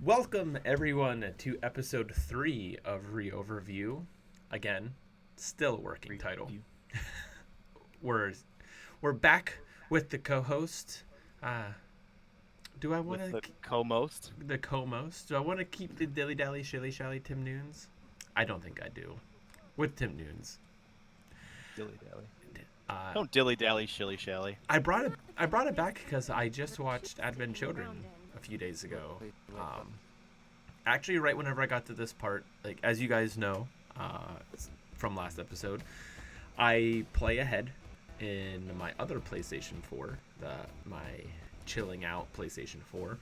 Welcome everyone to episode 3 of Re-Overview. Again, still a working title. we're back with the co-host. Do I want to the co-most? The co-most? Do I want to keep the dilly-dally shilly-shally Tim Nunes? I don't think I do. With Tim Nunes. Dilly-dally. Don't dilly-dally shilly-shally. I brought it back because I just watched Advent Children a few days ago. Actually, right whenever I got to this part, like as you guys know from last episode, I play ahead in my other PlayStation 4, my chilling out PlayStation 4,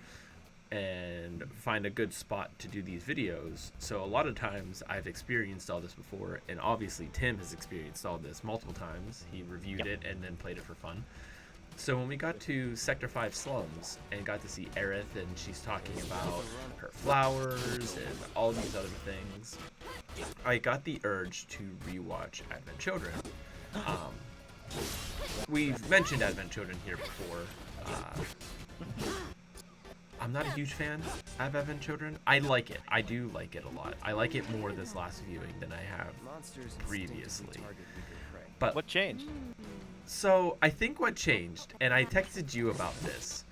and find a good spot to do these videos. So a lot of times I've experienced all this before, and obviously Tim has experienced all this multiple times. He reviewed it and then played it for fun. So when we got to Sector 5 slums and got to see Aerith, and she's talking about her flowers and all these other things, I got the urge to rewatch Advent Children. We've mentioned Advent Children here before. I'm not a huge fan of Advent Children. I like it. I do like it a lot. I like it more this last viewing than I have previously. But what changed? So I think what changed, and I texted you about this,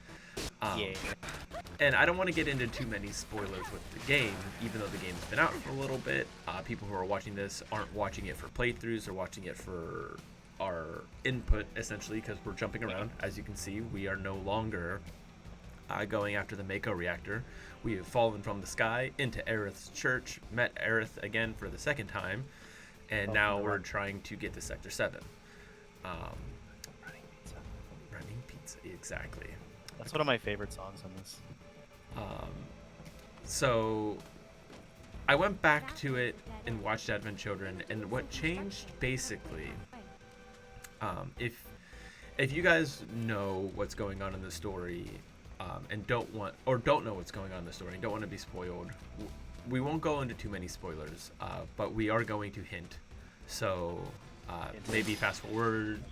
and I don't want to get into too many spoilers with the game, even though the game's been out for a little bit. People who are watching this aren't watching it for playthroughs, they're watching it for our input, essentially, because we're jumping around. As you can see, we are no longer going after the Mako reactor. We have fallen from the sky into Aerith's church, met Aerith again for the second time, and now we're trying to get to Sector 7. Running pizza, exactly. That's one of my favorite songs on this. So I went back to it and watched Advent Children, and what changed basically, if you guys know what's going on in the story, and don't know what's going on in the story and don't want to be spoiled, we won't go into too many spoilers, but we are going to hint. So maybe fast forward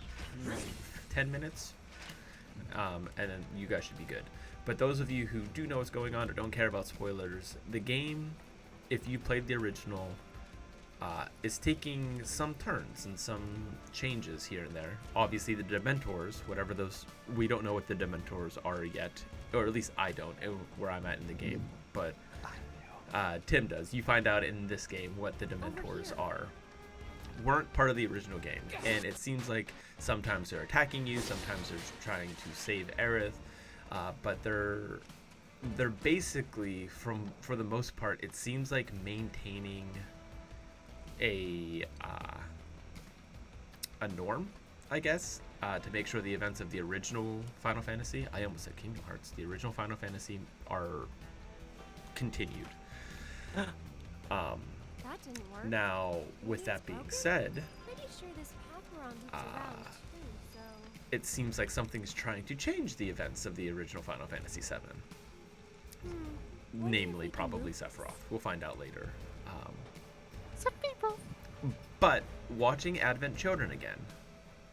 10 minutes, and then you guys should be good. But those of you who do know what's going on or don't care about spoilers, the game, if you played the original, is taking some turns and some changes here and there. Obviously the Dementors, whatever those, we don't know what the Dementors are yet, or at least I don't, where I'm at in the game, but Tim does. You find out in this game what the Dementors are. Weren't part of the original game, and it seems like sometimes they're attacking you, sometimes they're trying to save Aerith, but they're basically, for the most part, it seems like maintaining a norm, I guess, to make sure the events of the original Final Fantasy, I almost said Kingdom Hearts, the original Final Fantasy are continued. Now, with that being said, it seems like something's trying to change the events of the original Final Fantasy VII. Namely, probably Sephiroth. We'll find out later. But watching Advent Children again,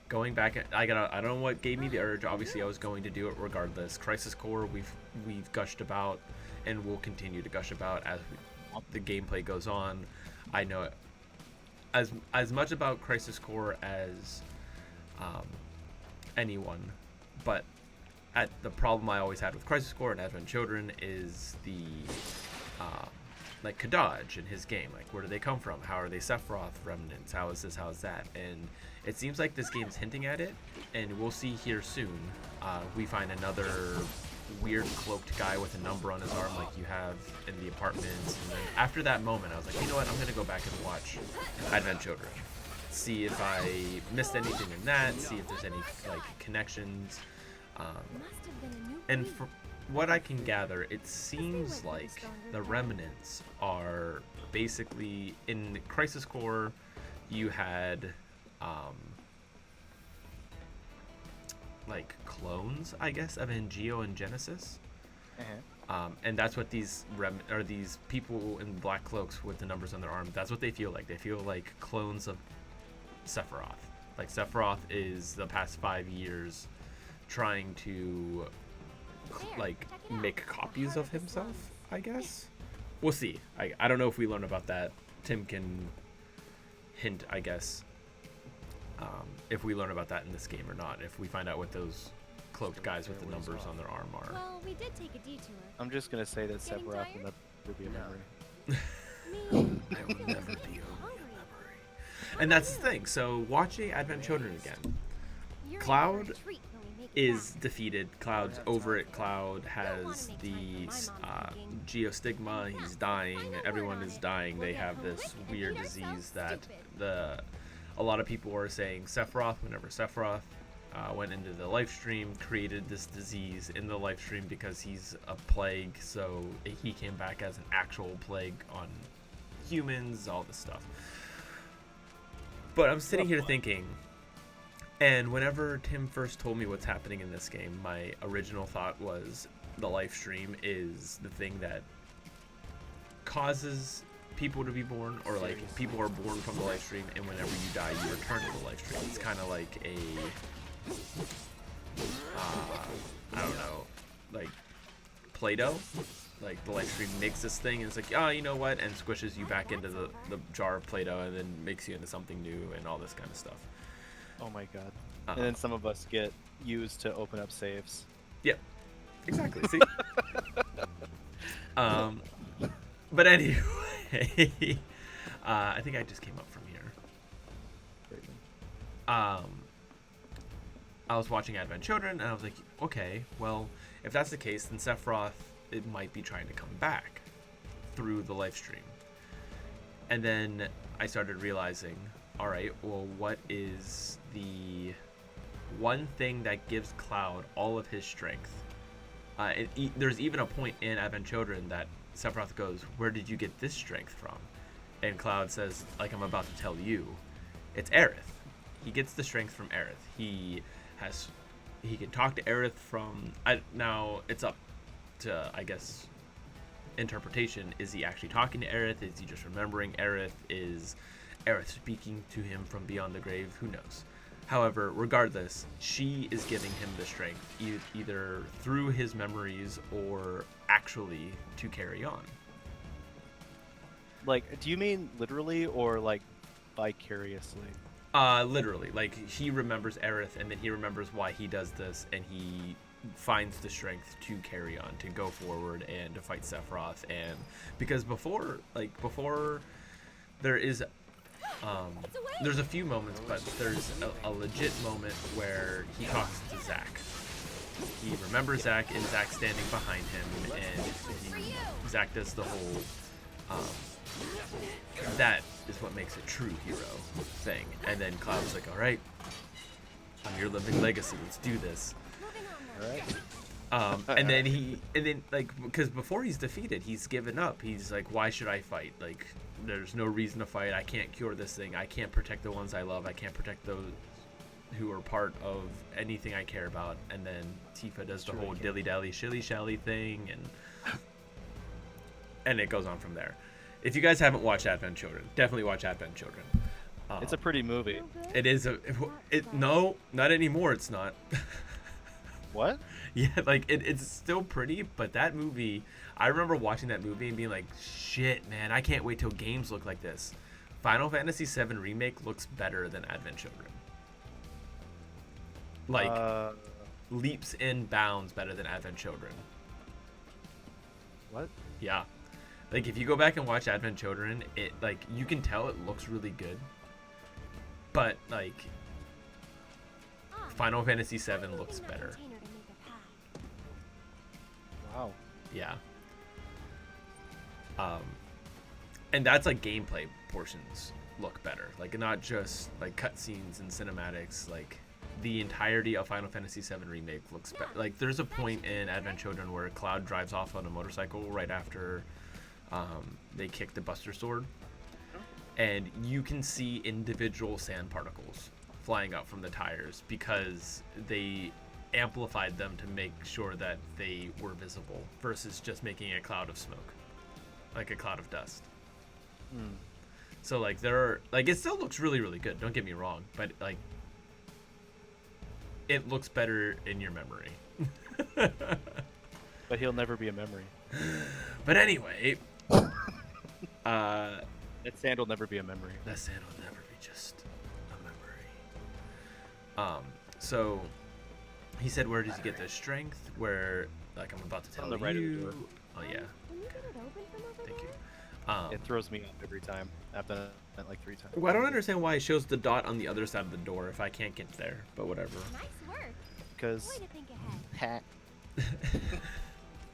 going back, I don't know what gave me the urge. Obviously, I was going to do it regardless. Crisis Core, we've gushed about, and we'll continue to gush about as the gameplay goes on. I know it as much about Crisis Core as anyone, but the problem I always had with Crisis Core and Advent Children is the like Kadaj in his game. Like, where do they come from? How are they Sephiroth remnants? How is this? How is that? And it seems like this game's hinting at it, and we'll see here soon. We find another weird cloaked guy with a number on his arm like you have in the apartments, and then after that moment I was like, you know what, I'm gonna go back and watch Advent Children, see if I missed anything in that, see if there's any like connections, and from what I can gather, it seems like the remnants are basically, in Crisis Core you had like clones, I guess, of Angeo and Genesis. And that's what these these people in black cloaks with the numbers on their arm, that's what they feel like. They feel like clones of Sephiroth. Like, Sephiroth is the past 5 years trying to like make copies of himself, I guess. We'll see. I don't know if we learn about that. Tim can hint, I guess, if we learn about that in this game or not. If we find out what those cloaked guys with the numbers on their arm are. Well, we did take a detour. I'm just gonna say that Sephiroth will never be a memory. I will never be a memory. And that's the thing. So watching Advent Children again, Cloud is defeated. Cloud's over it. Cloud has the geostigma. He's dying. Everyone is dying. They have this weird disease that a lot of people are saying Sephiroth, whenever Sephiroth went into the live stream, created this disease in the live stream because he's a plague. So he came back as an actual plague on humans, all this stuff. But I'm sitting here thinking, and whenever Tim first told me what's happening in this game, my original thought was the live stream is the thing that causes people to be born, or like people are born from the live stream, and whenever you die, you return to the live stream. It's kind of like a, I don't know, like Play-Doh. Like the live stream makes this thing, and it's like, oh, you know what, and squishes you back into the jar of Play-Doh, and then makes you into something new, and all this kind of stuff. Oh my god. And then some of us get used to open up saves. Yep. Exactly. See? But anyway, I think I just came up from here. I was watching Advent Children, and I was like, okay, well, if that's the case, then Sephiroth, it might be trying to come back through the live stream. And then I started realizing, all right, well, what is the one thing that gives Cloud all of his strength? There's even a point in Advent Children that Sephiroth goes, where did you get this strength from? And Cloud says, like I'm about to tell you, it's Aerith. He gets the strength from Aerith. He can talk to Aerith from, now it's up to, I guess, interpretation. Is he actually talking to Aerith? Is he just remembering Aerith? Is Aerith speaking to him from beyond the grave? Who knows? However, regardless, she is giving him the strength, either through his memories or actually to carry on. Like, do you mean literally or like vicariously? Literally. Like, he remembers Aerith, and then he remembers why he does this, and he finds the strength to carry on, to go forward and to fight Sephiroth. And because before there is there's a few moments, but there's a legit moment where he talks to Zack. He remembers Zack, and Zack's standing behind him, and Zack does the whole that is what makes a true hero thing. And then Cloud's like, all right, I'm your living legacy, let's do this. All right. And then like, because before he's defeated, he's given up. He's like, why should I fight? Like, there's no reason to fight. I can't cure this thing. I can't protect the ones I love. I can't protect those who are part of anything I care about. And then Tifa does the whole dilly-dally, shilly-shally thing, and it goes on from there. If you guys haven't watched Advent Children, definitely watch Advent Children. It's a pretty movie. It is no, not anymore. It's not. What? Yeah, like it's still pretty, but that movie, I remember watching that movie and being like, shit, man, I can't wait till games look like this. Final Fantasy VII Remake looks better than Advent Children. Like, leaps and bounds better than Advent Children. What? Yeah. Like, if you go back and watch Advent Children, it, like, you can tell it looks really good. But, like, Final Fantasy VII looks better. Wow. Yeah. And that's like gameplay portions look better. Like, not just like cutscenes and cinematics. Like, the entirety of Final Fantasy VII Remake looks better. Like, there's a point in Advent Children where Cloud drives off on a motorcycle right after they kick the Buster Sword, and you can see individual sand particles flying out from the tires because they amplified them to make sure that they were visible versus just making a cloud of smoke, like a cloud of dust. So like, there are, like, it still looks really, really good, don't get me wrong, but like, it looks better in your memory. But he'll never be a memory. But anyway, That sand will never be a memory. that sand will never be just a memory. So he said, "Where did you get the strength?" Where, like, I'm about to tell On the right of the door. you. Oh yeah, Can you get it open from over thank you. there? It throws me off every time. I've done it like 3 times. Well, I don't understand why it shows the dot on the other side of the door if I can't get there, but whatever. Nice work. Because Way to think ahead.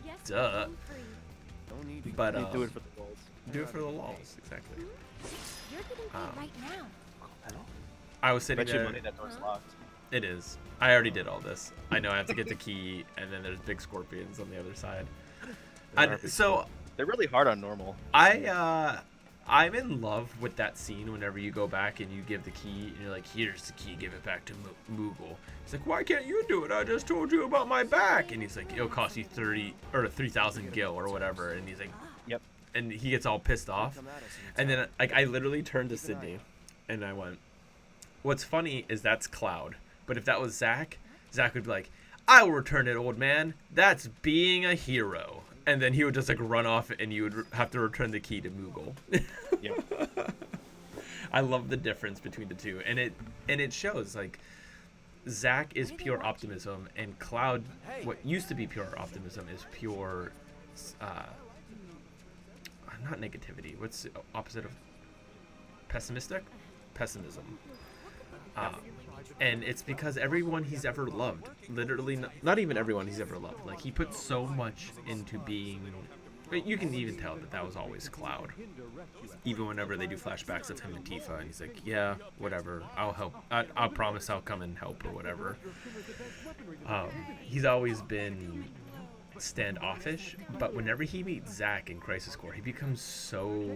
Yes, Duh. I'm free. But you do it for the goals. do it for the lols, exactly. You're getting paid Um, right now. I was sitting Bet you there. money that door's locked. It is. I already did all this. I know I have to get the key, and then there's big scorpions on the other side. So They're really hard on normal. I'm in love with that scene whenever you go back and you give the key and you're like, here's the key, give it back to Moogle. He's like, why can't you do it? I just told you about my back. And he's like, it'll cost you 3,000 gil or whatever. And he's like, Yep. and he gets all pissed off. And then like I literally turned to Sydney and I went, what's funny is that's Cloud. But if that was Zach would be like, I will return it, old man. That's being a hero. And then he would just like run off and you would have to return the key to Moogle. Yep. I love the difference between the two. And it shows like Zach is pure optimism and Cloud, what used to be pure optimism, is pure not negativity. What's the opposite of pessimistic? Pessimism. And it's because everyone he's ever loved, literally, not even everyone he's ever loved, like he put so much into being, you can even tell that was always Cloud. Even whenever they do flashbacks of him and Tifa, and he's like, yeah, whatever, I'll help. I'll promise I'll come and help or whatever. He's always been standoffish, but whenever he meets Zack in Crisis Core, he becomes so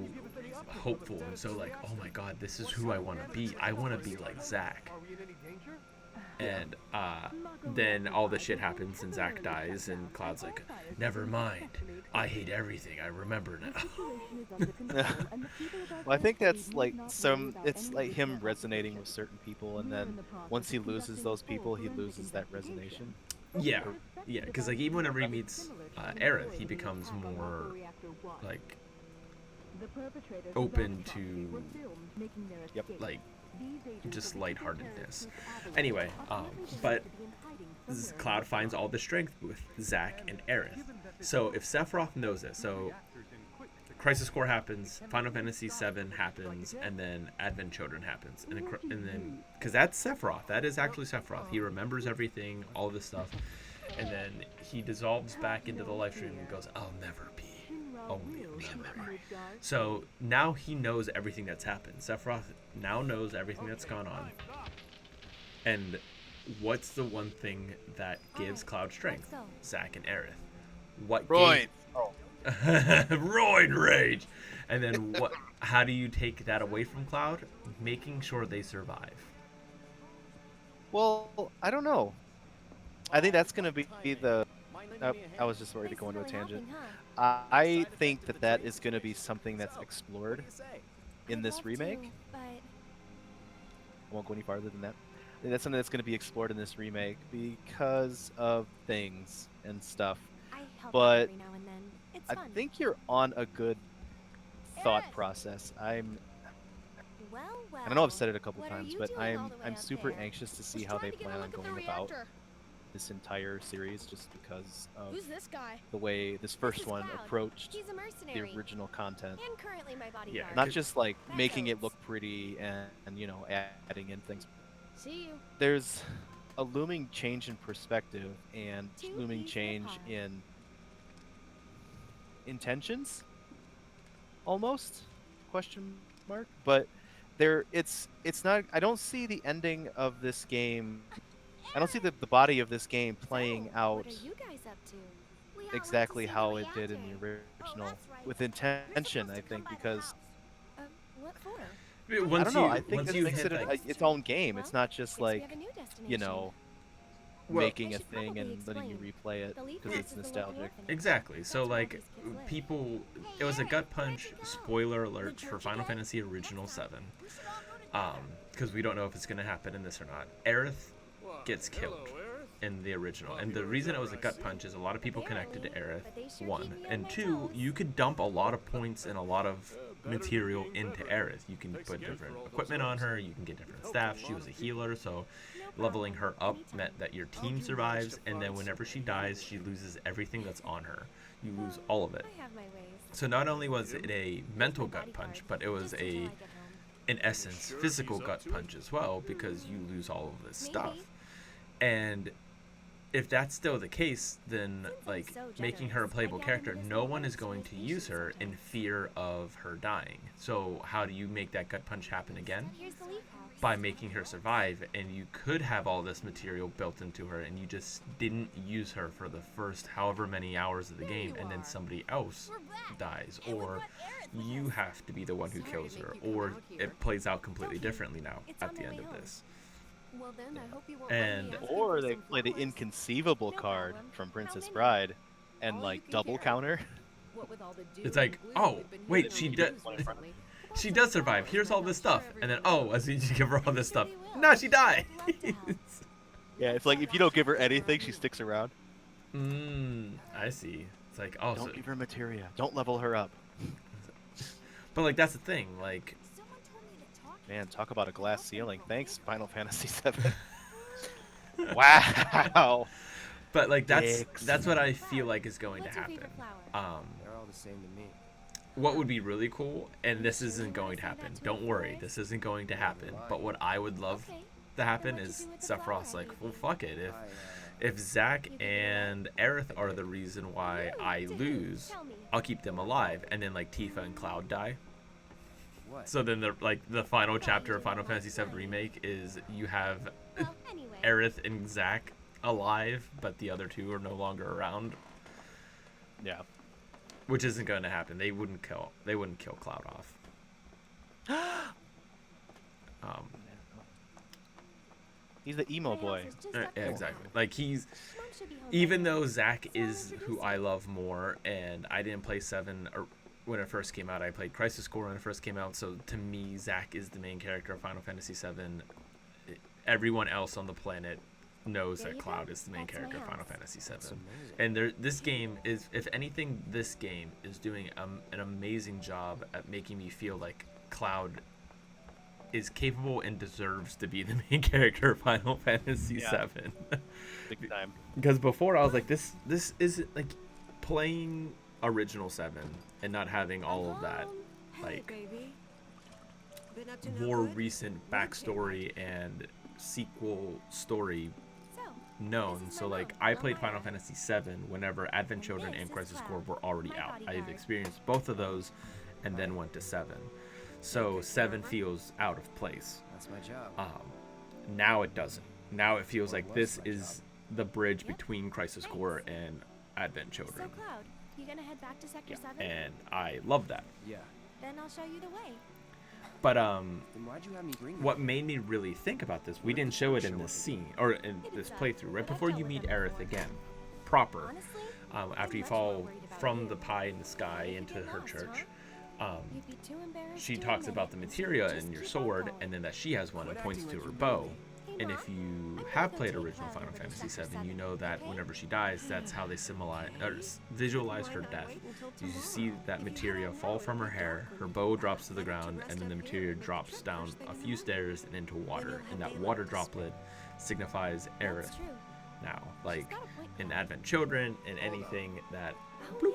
hopeful and so like, oh my god, this is who I want to be. I want to be like Zack. And then all the shit happens and Zack dies and Cloud's like, never mind, I hate everything, I remember now. Well, I think that's like it's like him resonating with certain people, and then once he loses those people, he loses that resonation. Yeah, because like even whenever he meets Aerith, he becomes more like open to like just lightheartedness. Anyway, but Cloud finds all the strength with Zack and Aerith. So if Sephiroth knows it, so Crisis Core happens, Final Fantasy VII happens, and then Advent Children happens, and then because that's Sephiroth, that is actually Sephiroth. He remembers everything, all this stuff, and then he dissolves back into the life stream and goes, "I'll never be only a memory." So now he knows everything that's happened. Sephiroth now knows everything that's gone on. And what's the one thing that gives Cloud strength? Zack and Aerith. What Roid. Roid rage. And then what? How do you take that away from Cloud? Making sure they survive. Well, I don't know. I think that's gonna be the. I was just worried to go into a tangent. I think that is gonna be something that's explored in this remake. I won't go any farther than that. I think that's something that's gonna be explored in this remake because of things and stuff. But I think you're on a good thought process. I know I've said it a couple times, but I'm super anxious to see how they plan on going about this entire series, just because of the way this first one approached the original content. Yeah, not just like making it look pretty and you know, adding in things. There's a looming change in perspective and looming change in intentions, almost, question mark. But it's not. I don't see the ending of this game. I don't see the body of this game playing out exactly how it did in the original, with intention. I think because I don't know. I think this makes it its own game. It's not just like, you know, making a thing and letting you replay it because it's nostalgic. Exactly. So like people, it was a gut punch. Spoiler alert for Final Fantasy Original 7, because we don't know if it's gonna happen in this or not. Aerith gets killed in the original. And the reason it was a gut punch is a lot of people connected to Aerith, one. And two, you could dump a lot of points and a lot of material into Aerith. You can put different equipment on her, you can get different staff. She was a healer, so leveling her up meant that your team survives, and then whenever she dies, she loses everything that's on her. You lose all of it. So not only was it a mental gut punch, but it was a, in essence, physical gut punch as well, because you lose all of this stuff. And if that's still the case, then like making her a playable character, no one is going to use her in fear of her dying. So how do you make that gut punch happen again? By making her survive, and you could have all this material built into her, and you just didn't use her for the first however many hours of the game, and then somebody else dies, or you have to be the one who kills her, or it plays out completely differently now at the end of this. And Or they play the inconceivable card from Princess Bride and like double counter. it's like, oh wait, she does survive, here's all this stuff, and then as soon as you give her all this stuff, no, she dies. Yeah, it's like if you don't give her anything, she sticks around. I see. It's like, Don't give her materia. Don't level her up. but like that's the thing, like, Man, talk about a glass ceiling. Thanks, Final Fantasy VII. Wow. but like that's what I feel like is going to happen. They're all the same to me. What would be really cool, and this isn't going to happen, don't worry, this isn't going to happen, but what I would love to happen is Sephiroth's like, well, fuck it, if Zack and Aerith are the reason why I lose, I'll keep them alive, and then like Tifa and Cloud die. So then the final chapter of Final Fantasy VII Remake is you have Aerith and Zack alive, but the other two are no longer around. Yeah. Which isn't going to happen. They wouldn't kill Cloud off. He's the emo boy. Yeah, exactly. Like even though Zack is who I love more, and I didn't play 7 or when it first came out, I played Crisis Core when it first came out. So to me, Zack is the main character of Final Fantasy VII. Everyone else on the planet knows that Cloud is the main character of Final Fantasy VII. And this game is, if anything, this game is doing an amazing job at making me feel like Cloud is capable and deserves to be the main character of Final Fantasy VII. Big time. Because before I was like, this isn't like playing original 7 and not having all of that like more recent backstory and sequel story known. So like I played Final Fantasy VII whenever Advent Children and Crisis Core were already out. I've experienced both of those and then went to 7. So 7 feels out of place. That's my job. Now it doesn't. Now it feels like this is the bridge between Crisis Core and Advent Children. So Cloud, you gonna head back to Sector 7? And I love that. Yeah. Then I'll show you the way. But Then why'd you have me bring what made me really think about this, we didn't show it in this scene or in this playthrough. Right before you meet Aerith again, proper, Honestly, after you fall from the pie in the sky into her church, you'd be too embarrassed she to talks admit about the it. materia Just in your keep on sword, going. and then that she has one and points to her bow. And if you have played original Final Fantasy VII, you know that whenever she dies, that's how they visualize her death. You see that materia fall from her hair, her bow drops to the ground, and then the materia drops down a few stairs and into water. And that water droplet signifies Aerith That's true. now. Like in Advent Children and anything that Oh, bloop,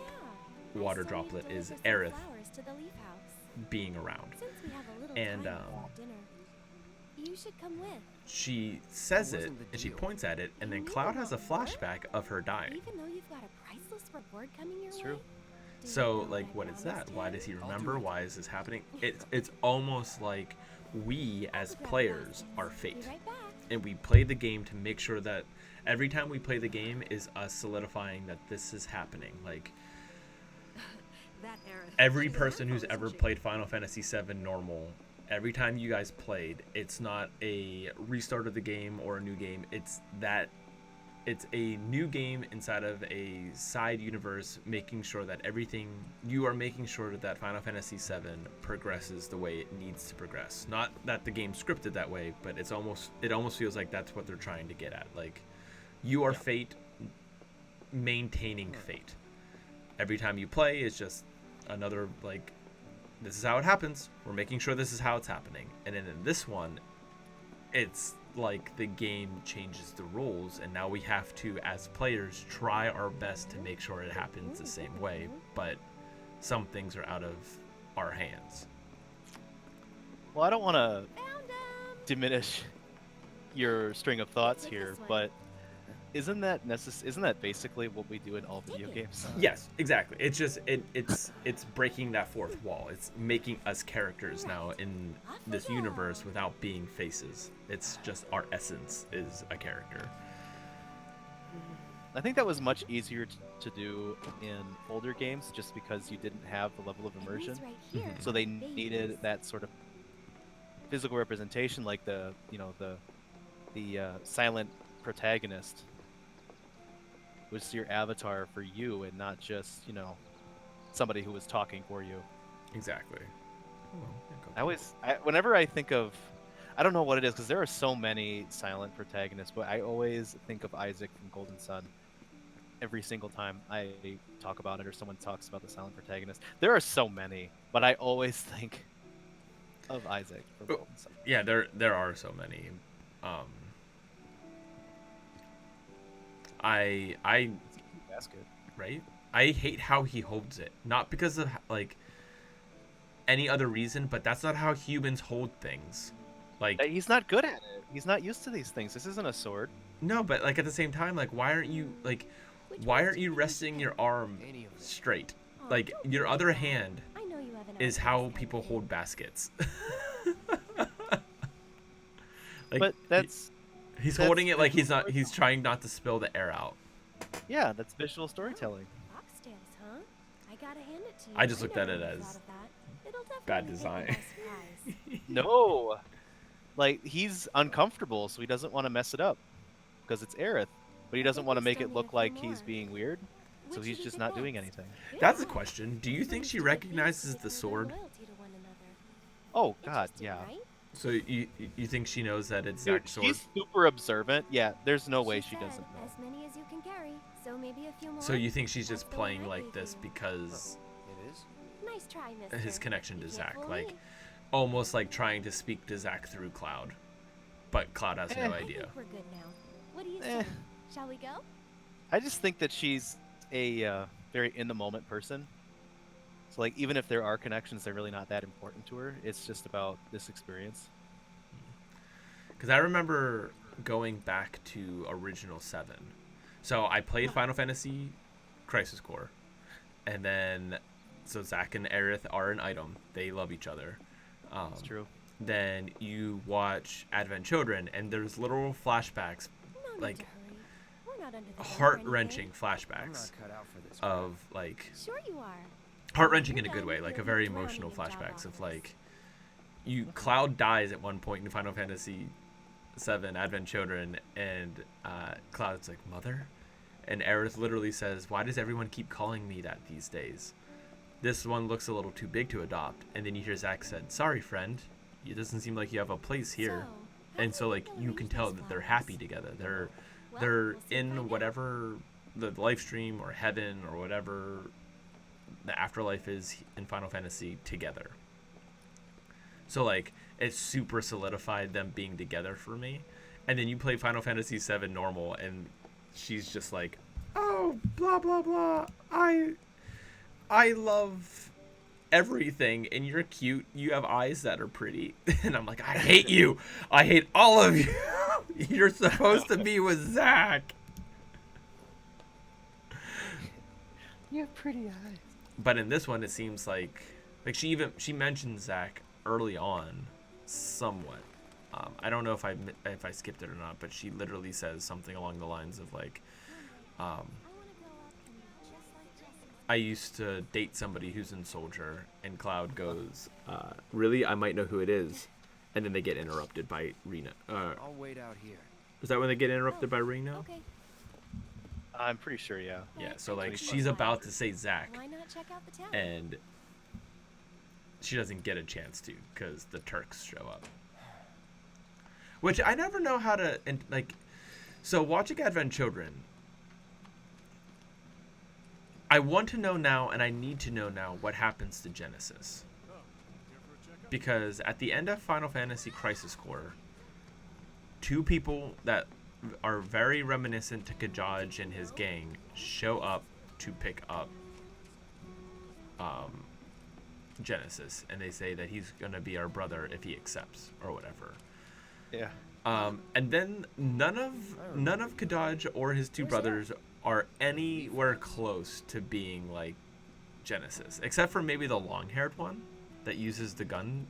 yeah. water I saw you droplet deliver is some Aerith flowers to the Leaf House. being around. Since we have a little And, time before dinner, you should come with. She says it, wasn't the and she deal. points at it, and then Cloud has a flashback of her dying. Even though you've got a priceless reward coming your It's way. true. Do you So, know like, I what is that? promised Why you? does he do remember? it. Why is this happening? It's almost like we, as players, are Be fate. right back. And we play the game to make sure that every time we play the game is us solidifying that this is happening. Like, every person who's ever played Final Fantasy VII normal, every time you guys played, it's not a restart of the game or a new game. It's a new game inside of a side universe, making sure that you are making sure that Final Fantasy VII progresses the way it needs to progress. Not that the game's scripted that way, but it almost feels like that's what they're trying to get at. Like, You are Yeah. fate maintaining fate. Every time you play, it's just another, like, this is how it happens. We're making sure this is how it's happening. And then in this one, it's like the game changes the rules, and now we have to, as players, try our best to make sure it happens the same way. But some things are out of our hands. Well, I don't want to Found him! diminish your string of thoughts Take here, this one. but isn't that Isn't that basically what we do in all video games? Yes, exactly. It's just it's breaking that fourth wall. It's making us characters now in this universe without being faces. It's just our essence is a character. I think that was much easier to do in older games, just because you didn't have the level of And immersion. he's right here. So they Babies. needed that sort of physical representation, like the silent protagonist was your avatar for you, and not just somebody who was talking for you. Exactly. Whenever I think of, I don't know what it is, because there are so many silent protagonists, but I always think of Isaac from Golden Sun. Every single time I talk about it or someone talks about the silent protagonist, there are so many, but I always think of Isaac from Golden Sun. Yeah, there are so many. I Basket. right? I hate how he holds it. Not because of like any other reason, but that's not how humans hold things. Like He's not good at it. He's not used to these things. This isn't a sword. no, but like at the same time, like why aren't you Which why ones aren't do you think resting can- your arm Any of them. straight? Oh, Like don't your worry other about it. hand I know you have an is eye for how this people kind of hold thing. baskets. But that's he's that's holding it like he's visual not he's trying not to spill the air out. yeah, that's visual storytelling. Foxtails, huh? I gotta hand it to you. I just looked at never it would've as thought of that. It'll bad definitely design. take you by surprise. No, like he's uncomfortable, so he doesn't want to mess it up because it's Aerith, but he doesn't think want to we make still it need look a few like he's more. being weird, so Which he's do you just think not doing next? anything. Good That's a job. question. Do you think Learns she to get recognizes used to the their sword? loyalty to one another. Oh God, Interesting, yeah. right? So you think she knows that it's Dude, Zack's sword? she's super observant. Yeah, there's no way she said, doesn't know. As many as you can carry, so maybe a few more. So you think she's just That's the one playing I like gave this you. because It is? Nice try, mister. his connection to You can't Zack, fool like me. almost like trying to speak to Zack through Cloud, but Cloud has no Eh. I idea. think we're good now. What do you Eh. say? Shall we go? I just think that she's a very in the moment person. So like, even if there are connections, they're really not that important to her. It's just about this experience. Because I remember going back to original 7. So I played Final Fantasy Crisis Core, and then so Zack and Aerith are an item. They love each other. It's true. Then you watch Advent Children, and there's literal flashbacks, No need like to hurry. We're not under the gun or heart-wrenching anything. I'm flashbacks not cut out for this. of like Sure you are. heart-wrenching in a good way, like a very emotional flashbacks of like Cloud dies at one point in Final Fantasy 7 Advent Children, and Cloud's like, mother, and Aerith literally says, why does everyone keep calling me that these days? This one looks a little too big to adopt. And then you hear Zack said, sorry friend, it doesn't seem like you have a place here. So, And so like you can tell that they're happy together. They're in whatever the life stream or heaven or whatever the afterlife is in Final Fantasy together. So like it super solidified them being together for me. And then you play Final Fantasy VII normal, and she's just like, oh, blah blah blah. I love everything, and you're cute. You have eyes that are pretty. And I'm like, I hate you. I hate all of you. You're supposed to be with Zack. You have pretty eyes. But in this one, it seems like she mentioned Zack early on, somewhat. I don't know if I skipped it or not, but she literally says something along the lines of like, I used to date somebody who's in Soldier, and Cloud goes, really? I might know who it is. And then they get interrupted by Reno. I'll wait out here. Is that when they get interrupted by Reno? Okay. I'm pretty sure, yeah. Yeah, so like Pretty she's fun. about to say Zack, Why not check out the town? and she doesn't get a chance to because the Turks show up. Which I never know how to, and like, So watching Advent Children, I want to know now, and I need to know now what happens to Genesis. Because at the end of Final Fantasy Crisis Core, two people that are very reminiscent to Kajaj and his gang show up to pick up Genesis, and they say that he's gonna be our brother if he accepts or whatever. Yeah. And then none of Kadaj or his two brothers are anywhere close to being like Genesis, except for maybe the long-haired one that uses the gun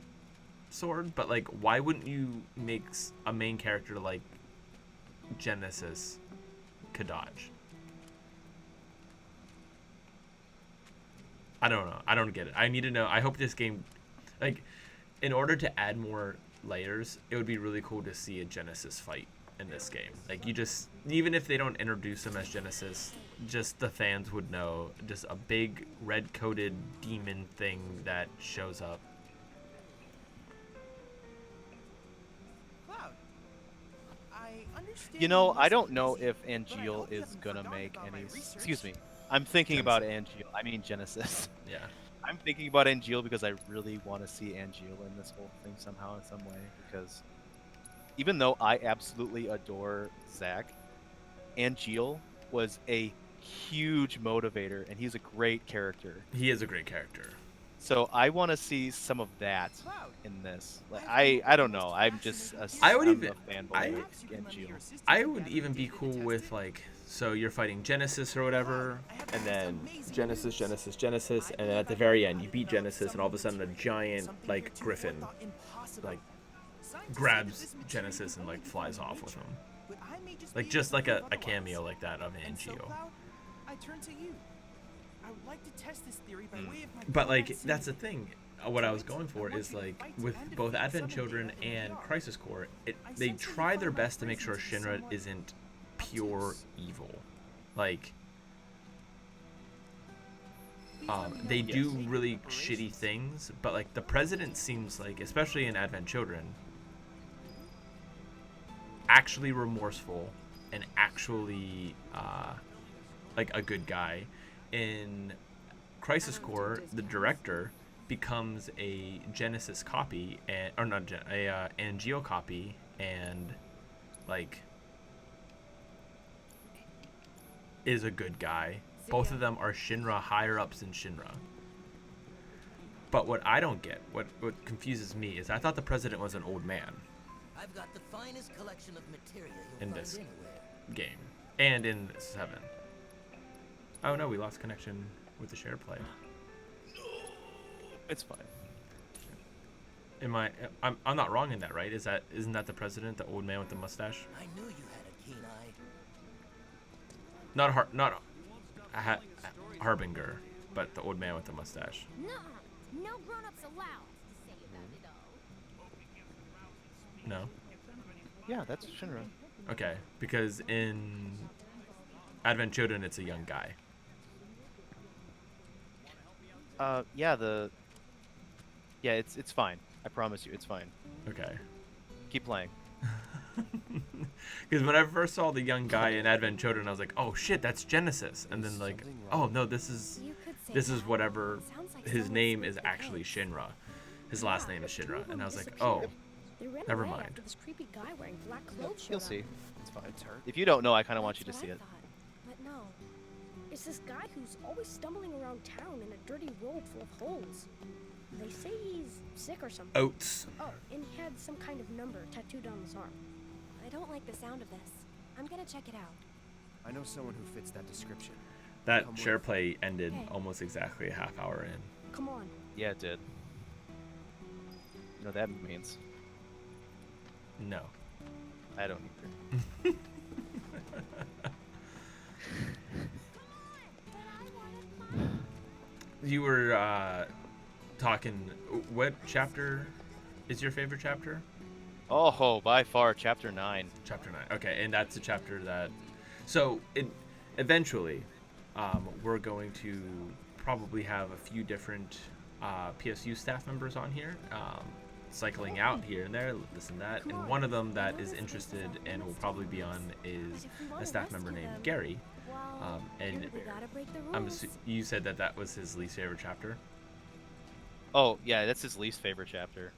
sword. But like, why wouldn't you make a main character like Genesis Kadaj? I don't know. I don't get it. I need to know. I hope this game, like, in order to add more layers, it would be really cool to see a Genesis fight in this game. Like, you just, even if they don't introduce him as Genesis, just the fans would know, just a big red-coated demon thing that shows up. Cloud, I understand. You know, I don't know if Angeal is gonna make any. Excuse me. I'm thinking about Angeal. I mean Genesis. Yeah. I'm thinking about Angeal because I really want to see Angeal in this whole thing somehow, in some way. Because even though I absolutely adore Zack, Angeal was a huge motivator, and he's a great character. He is a great character. So I want to see some of that in this. Like, I don't know. I'm just a, I would I'm even- a fanboy I- of Angeal. I would even be cool with, like, so you're fighting Genesis or whatever, and then Genesis, and then at the very end you beat Genesis, and all of a sudden a giant, like, griffin, like, grabs Genesis and, like, flies off with him. Like, just like a cameo like that of Angio. I turn to you. I would like to test this theory by way of my But, like, that's the thing. What I was going for is, like, with both Advent Children and Crisis Core, they try their best to make sure Shinra isn't pure evil. Like, they do really shitty things, but, like, the president seems like, especially in Advent Children, actually remorseful and actually like a good guy. In Crisis Core, the director becomes a Genesis copy, and or not a Angeo copy, and like is a good guy. Both of them are Shinra higher ups in Shinra. But what I don't get, what confuses me, is I thought the president was an old man I've got the finest collection of materia you'll in find this anywhere. game and in 7. Oh no, we lost connection with the share play. It's fine. I'm not wrong in that, right? Isn't that the president, the old man with the mustache? I knew you had a keen eye. Not Harbinger, but the old man with the mustache. Nuh-uh. No grown-ups allowed to say about it all. No? Yeah, that's Shinra. Okay, because in Advent Children, it's a young guy. Yeah, it's fine. I promise you, it's fine. Okay. Keep playing. Because when I first saw the young guy in Advent Children, I was like, oh shit, that's Genesis. And then like, oh no, this is You could say that. whatever Sounds like his someone name split is the actually kids. Shinra. His last name is Shinra. And I was like, Disappeared. oh, They ran never away mind. after this creepy guy wearing black clothes showed You'll up. see. It's fine. If you don't know, I kind of want you to That's see what I it. thought. But no. It's this guy who's always stumbling around town in a dirty robe full of holes. They say he's sick or something. Oats. Oh, and he had some kind of number tattooed on his arm. I don't like the sound of this. I'm gonna check it out. I know someone who fits that description. That Come share with. play ended Hey. almost exactly a half hour in. Come on. Yeah, it did. You know what that means? No. I don't either. You were talking. What chapter is your favorite chapter? Oh, by far, chapter 9. Chapter 9. Okay, and that's a chapter that. So, eventually, we're going to probably have a few different PSU staff members on here. cycling out here and there, this and that. And one of them that is interested and will probably be on is a staff member named Gary. And you said that was his least favorite chapter. Oh yeah, that's his least favorite chapter.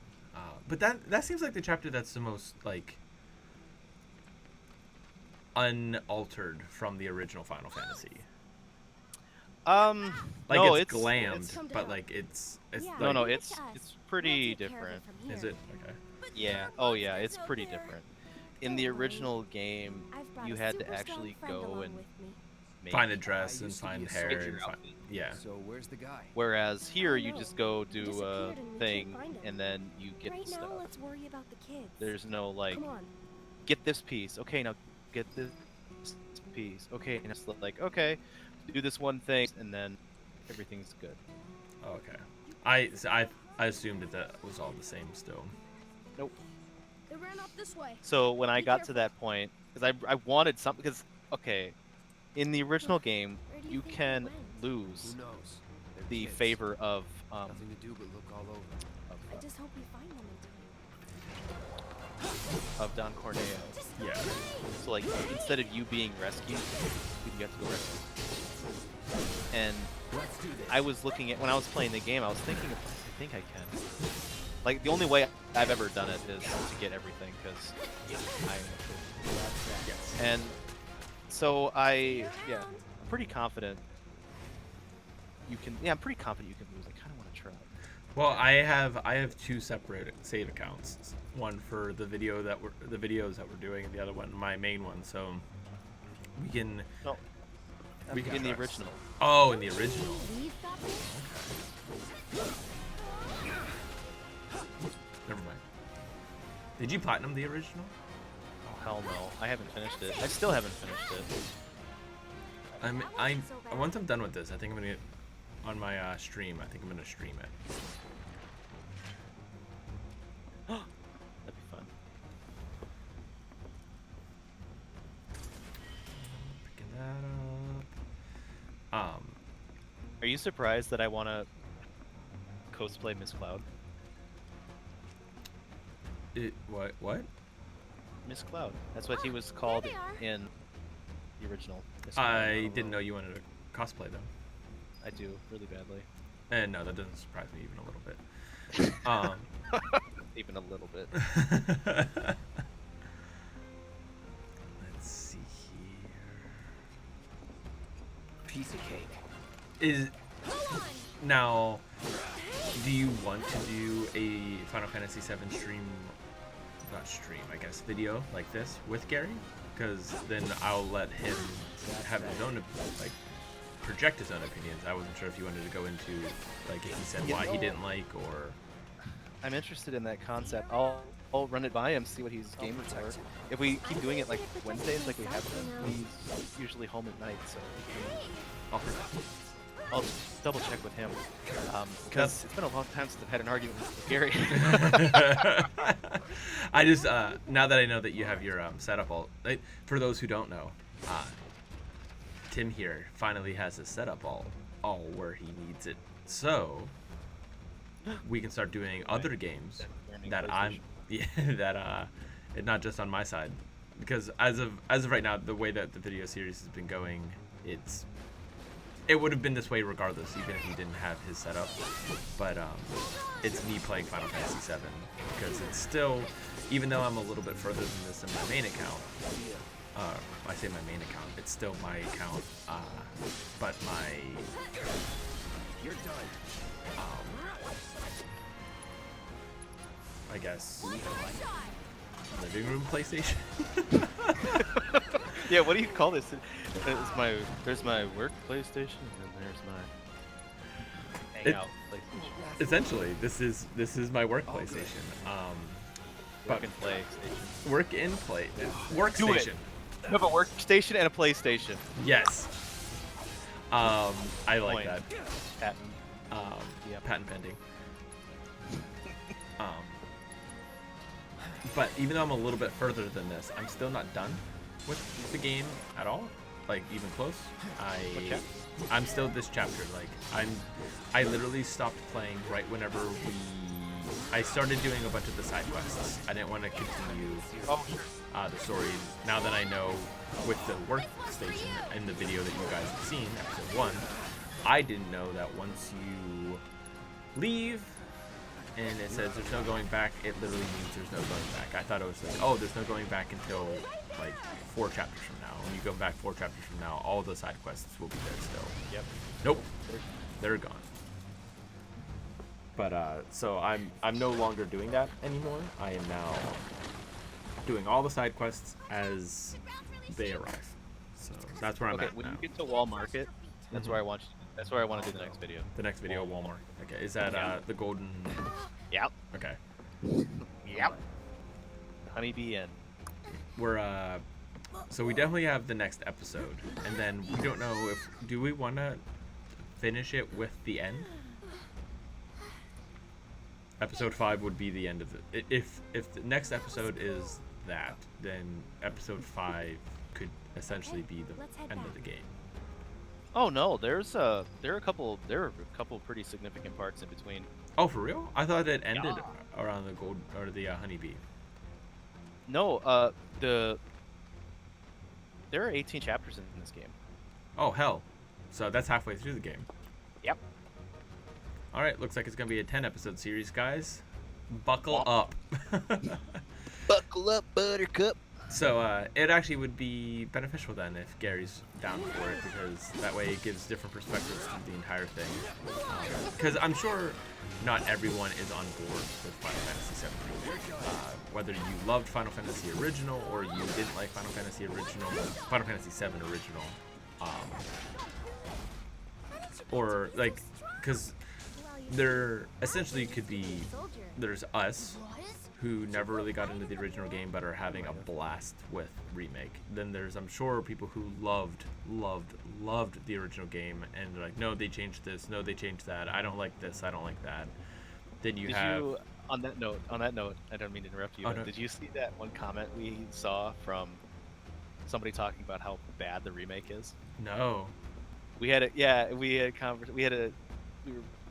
But that seems like the chapter that's the most like unaltered from from Final Fantasy. Like no, it's glammed, but like it's like, no, it's pretty different. Is it okay? Yeah. Oh yeah, it's pretty different. In the original game, you had to actually go and Find a dress and find hair and yeah. So where's the guy? Whereas here, you just go do a thing and then you get Right the now, stuff. let's worry about the kids. There's no like, Come on. get this piece. Okay, now get this piece. Okay, and it's like, okay, do this one thing and then everything's good. Okay. I assumed that was all the same still. Nope. They ran off this way. So when I Be got to careful. that point, because I wanted something, because okay, in the original game, Where do you you think can they went? lose Who knows? They're the kids. favor of Nothing to do but look all over. I just hope we find them in time. of Don Corneo. Yeah. So like instead of you being rescued, you have to go rescue. And Let's do this. I was looking at when I was playing the game, I was thinking, I think I can. Like the only way I've ever done it is to get everything because Yes. and so I'm pretty confident you can. Yeah, I'm pretty confident you can lose. I kind of want to try. Well, I have two separate save accounts. One for the videos that we're doing, and the other one my main one. So we can. No, We can in the try. original. Oh, in the original. We've got this. Never mind. Did you platinum the original? Oh hell no, I haven't finished it. I still haven't finished it. Once I'm done with this, I think I'm gonna get on my stream. I think I'm gonna stream it. That'd be fun. Picking that up. Are you surprised that I want to cosplay Miss Cloud? What? Miss Cloud. That's what he was called there they in the original. Miss Cloud. I didn't know you wanted to cosplay them. I do really badly. And no, that doesn't surprise me even a little bit. Even a little bit. Let's see here. Piece of cake. Now, do you want to do a Final Fantasy VII video like this with Gary? Because then I'll let him have his own, like, project his own opinions. I wasn't sure if you wanted to go into, like, if he said why he didn't like, or... I'm interested in that concept. I'll run it by him, see what he's game for. If we keep doing it like Wednesdays, like we have been, he's usually home at night, so I'll just double check with him. Because it's been a long time since I've had an argument with Gary. I just now that I know that you have your setup all, for those who don't know, Tim here finally has his setup all where he needs it, so we can start doing other games that I'm and not just on my side, because as of right now, the way that the video series has been going, it would have been this way regardless, even if he didn't have his setup. But it's me playing Final Fantasy VII, because it's still, even though I'm a little bit further than this in my main account, I say my main account, it's still my account, but my You're done. I guess living room PlayStation. Yeah, what do you call this? There's my work PlayStation, and then there's my hangout PlayStation. Essentially, this is my work PlayStation. Work and play station. Work in play workstation. You have a workstation and a PlayStation. Yes. I like Point. that. Patent. Yeah, patent pending. But even though I'm a little bit further than this, I'm still not done with the game at all. Like even close. What chapter? I'm still this chapter. Like I literally stopped playing right whenever we I started doing a bunch of the side quests. I didn't want to continue the story. Now that I know with the workstation in the video that you guys have seen, episode 1, I didn't know that once you leave and it says there's no going back, it literally means there's no going back. I thought it was like, oh, there's no going back until like 4 chapters from now. When you go back 4 chapters from now, all the side quests will be there still. Yep. Nope, they're gone. But so I'm no longer doing that anymore. I am now doing all the side quests as they arrive. So that's where I'm at when now. you get to Wall Market, that's where I want. That's where I want to do the next video. The next video, Walmart. Okay, is that the golden? Yep. Okay. Yep. Honeybee Inn. We're so we definitely have the next episode, and then we don't know if we want to finish it with the end. Episode 5 would be the end of it. If the next episode is that, then episode 5 could essentially be the end of the game. Oh no, there are a couple pretty significant parts in between. Oh, for real? I thought it ended around the gold or the honeybee. No, there are 18 chapters in this game. Oh hell, so that's halfway through the game. Yep. All right, looks like it's gonna be a 10-episode series, guys. Buckle up. Buckle up, Buttercup. So it actually would be beneficial then if Gary's down for it, because that way it gives different perspectives to the entire thing. Because I'm sure not everyone is on board with Final Fantasy VII Remake. Whether you loved Final Fantasy Original or you didn't like Final Fantasy VII Original, or like, because there essentially could be, there's us who never really got into the original game but are having a blast with Remake. Then there's, I'm sure, people who loved the original game and they're like, no, they changed this, no, they changed that, I don't like this, I don't like that. Then you on that note, I don't mean to interrupt you, but did you see that one comment we saw from somebody talking about how bad the remake is? No. We were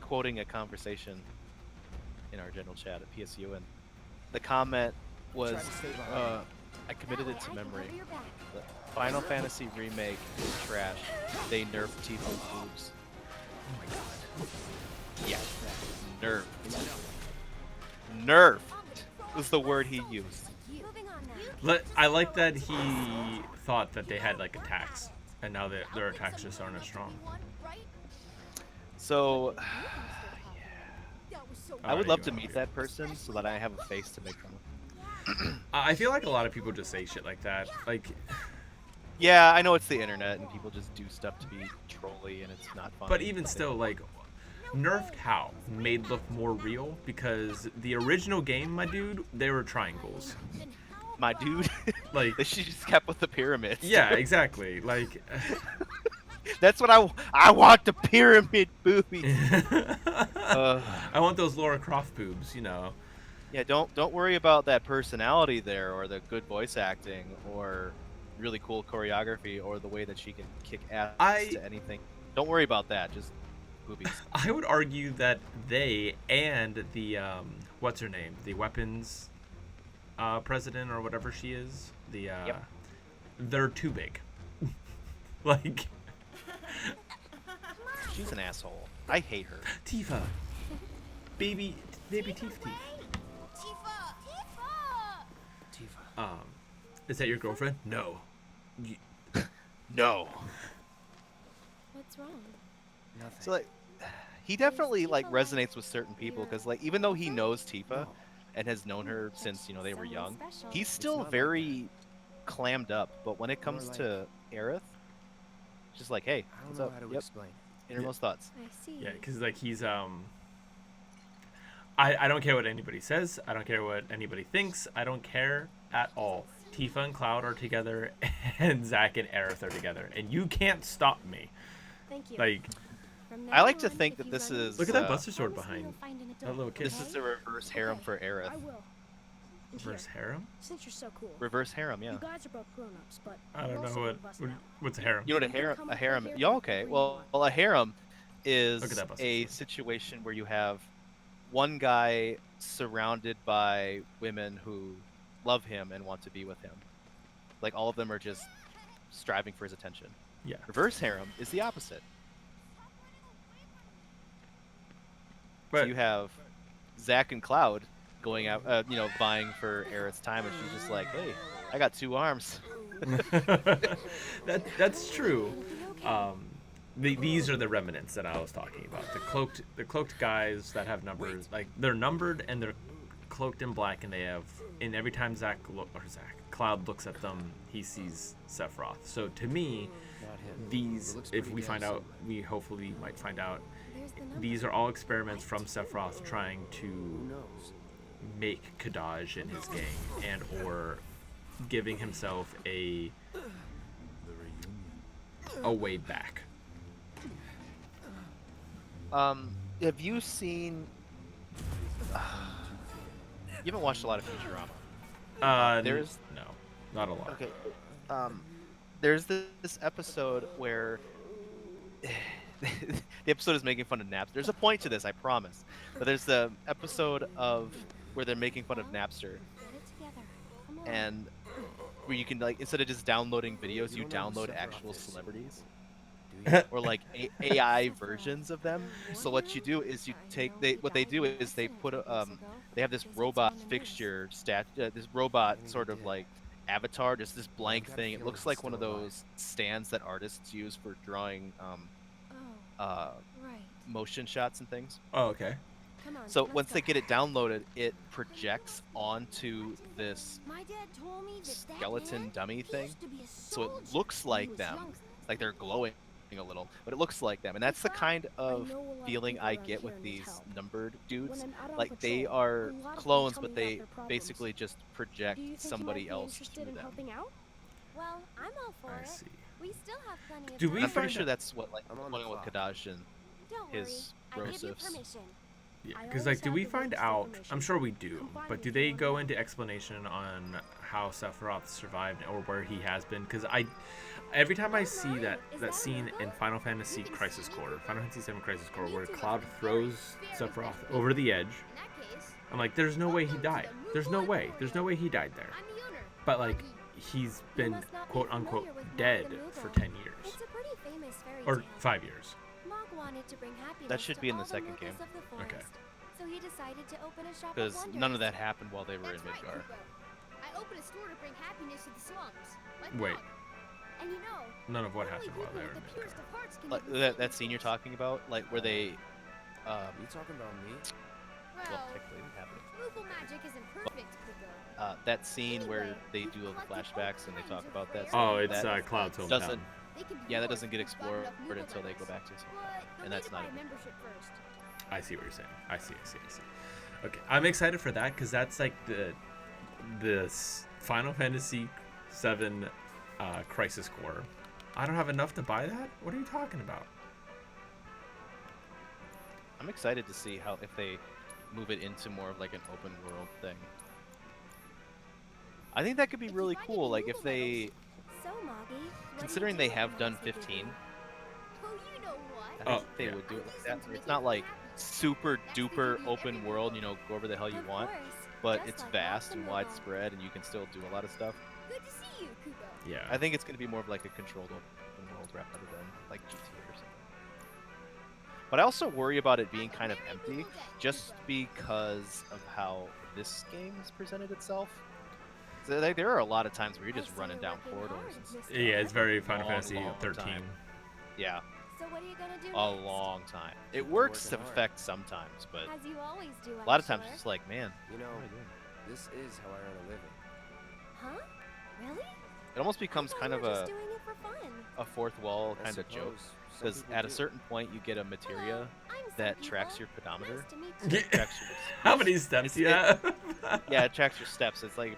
quoting a conversation in our general chat at PSU, and the comment was, I committed it to memory. The Final Fantasy Remake is trash. They nerfed Tifa's boobs. Oh my god. Yeah, nerfed. Nerfed was the word he used. I like that he thought that they had like attacks, and now their attacks just aren't as strong. So, I would love to meet that person so that I have a face to make fun of. I feel like a lot of people just say shit like that. Like, yeah, I know it's the internet and people just do stuff to be trolly and it's not fun. but even still, like, nerfed how? Made look more real? Because the original game, my dude, they were triangles. My dude, Like, she just kept with the pyramids. yeah, exactly. Like, that's what I want, the pyramid boobies. I want those Laura Croft boobs, you know. Yeah, don't worry about that personality there, or the good voice acting, or really cool choreography, or the way that she can kick ass to anything. Don't worry about that. Just boobies. I would argue that they and the what's her name, the weapons president or whatever she is, they're too big. Like, she's an asshole. I hate her. Tifa, baby Tifa. Is that your girlfriend? No. No. What's wrong? Nothing. So like, he definitely like resonates with certain people because like even though he knows Tifa and has known her since they were young, he's still very clammed up. But when it comes to Aerith, just like, hey, I don't what's know up? how to Yep. explain. Innermost thoughts. I see. Yeah, because like he's I don't care what anybody says. I don't care what anybody thinks. I don't care at all. Tifa and Cloud are together, and Zack and Aerith are together, and you can't stop me. Thank you. Like, I like to think that this is. look at that Buster Sword behind that little kid. This is the reverse harem for Aerith. I will. And Reverse here, harem? Since you're so cool. Reverse harem, yeah. You guys are both grown-ups, but I don't you're know also what of us now. what's a harem. You know what a harem. Yeah, okay. Well, a harem Look at is that Buster a Sword. situation where you have one guy surrounded by women who love him and want to be with him. Like all of them are just striving for his attention. Yeah. Reverse harem is the opposite. So But you have Zack and Cloud going out, vying for Aerith's time, and she's just like, "Hey, I got 2 arms." that's true. These are the remnants that I was talking about. The cloaked guys that have numbers, like they're numbered and they're cloaked in black, and they have. And every time Cloud looks at them, he sees Sephiroth. So to me, these, if we find out, we hopefully might find out, these are all experiments from Sephiroth trying to make Kadaj in his gang, and or giving himself a way back. Have you seen? You haven't watched a lot of Futurama. There's no, not a lot. Okay. There's this episode where the episode is making fun of Napster. There's a point to this, I promise. But there's the episode of where they're making fun of Napster, and where you can, like, instead of just downloading videos, you download actual celebrities or like AI versions of them. So what you do is you take what they do is they put they have this robot fixture this robot sort of like avatar, just this blank thing. It looks like one of those stands that artists use for drawing motion shots and things. Oh, okay. So once they get it downloaded, it projects onto this skeleton dummy thing. So it looks like them, like they're glowing a little, but it looks like them. And that's the kind of feeling I get with these numbered dudes. Like they are clones, but they basically just project somebody else through them. Well, I'm all for I it. see. We still have plenty of Do time. we I'm pretty find sure out- that's what like I'm on going the with clock. Kadash and Don't his worry, I give you Rosifs. permission. Yeah, I because always like, do have we the find right to out? permission. I'm sure we do, Comply but do with they your go order. into explanation on how Sephiroth survived or where he has been? Because every time I see that scene in Final Fantasy Crisis Core, Final Fantasy VII Crisis Core, where Cloud throws Sephiroth over the edge, In that case, I'm like, there's no way he died. There's no way. There's no way he died there. I'm the owner. But like, he's been must not be quote unquote familiar with dead Morgan for Mughal. 10 years It's a pretty famous fairy or tale. 5 years. Mog wanted to bring happiness That should to be in all the second Mughals game. of the Okay. forest. So he decided to open a shop Because of none of wonders. that happened while they were in That's right, Midgar. Kubo. I opened a store to bring happiness to the slums. Like Wait. Mog. And you know, None of what only happened while people they were with in the purest Midgar. of hearts can Like even that see scene you're happiness. talking about, like where they, well, You talking about me? Well, technically it happened. Moogle magic isn't perfect, Kubo. That scene where Anyway, they we've do all the collected flashbacks and they all talk kinds about of that. rare stuff, Oh, it's that Cloud's hometown. doesn't. They can be Yeah, that yours doesn't get if you've gotten explored enough until they Moogle go back to his members. hometown, But and you'll that's need to not buy in a it. membership first. I see what you're saying. I see. Okay, I'm excited for that because that's like the Final Fantasy VII Crisis Core. I don't have enough to buy that. What are you talking about? I'm excited to see how if they move it into more of like an open world thing. I think that could be If you really find cool. any Like if Moogle they, medals. So, Moggy, what do you considering do they with have the done medals they give 15, you? Oh, you know what? I Oh, think they yeah. would do it like Use that. them to Where make it's not everyone like happy. super That's the duper beauty of open every world, Moogle. go wherever the hell you Of want, course, but just it's like vast lots and of Moogle. widespread, and you can still do a lot of stuff. Good to see you, Kubo. Yeah. I think it's going to be more of like a controlled open world rather than like GTA or something. But I also worry about it being kind of empty, just because of how this game has presented itself. So, like, there are a lot of times where you're just running down corridors and stuff. Yeah, it's very Final Long, Fantasy long 13. time. Yeah, So what are you gonna do a next? long time. It works to working hard. effect sometimes, but As you always do, a lot of I'm times sure. it's just like, man, You know, what am I doing? this is how I earn a living. Huh? Really? It almost becomes I thought kind you of were just a, doing it for fun. a fourth wall I kind of joke. suppose some Because people at a do. certain point, you get a materia Hello, I'm that Some tracks People. your pedometer. Nice to meet you. Yeah. Tracks your, How many steps you It's- have? yeah, it tracks your steps. It's like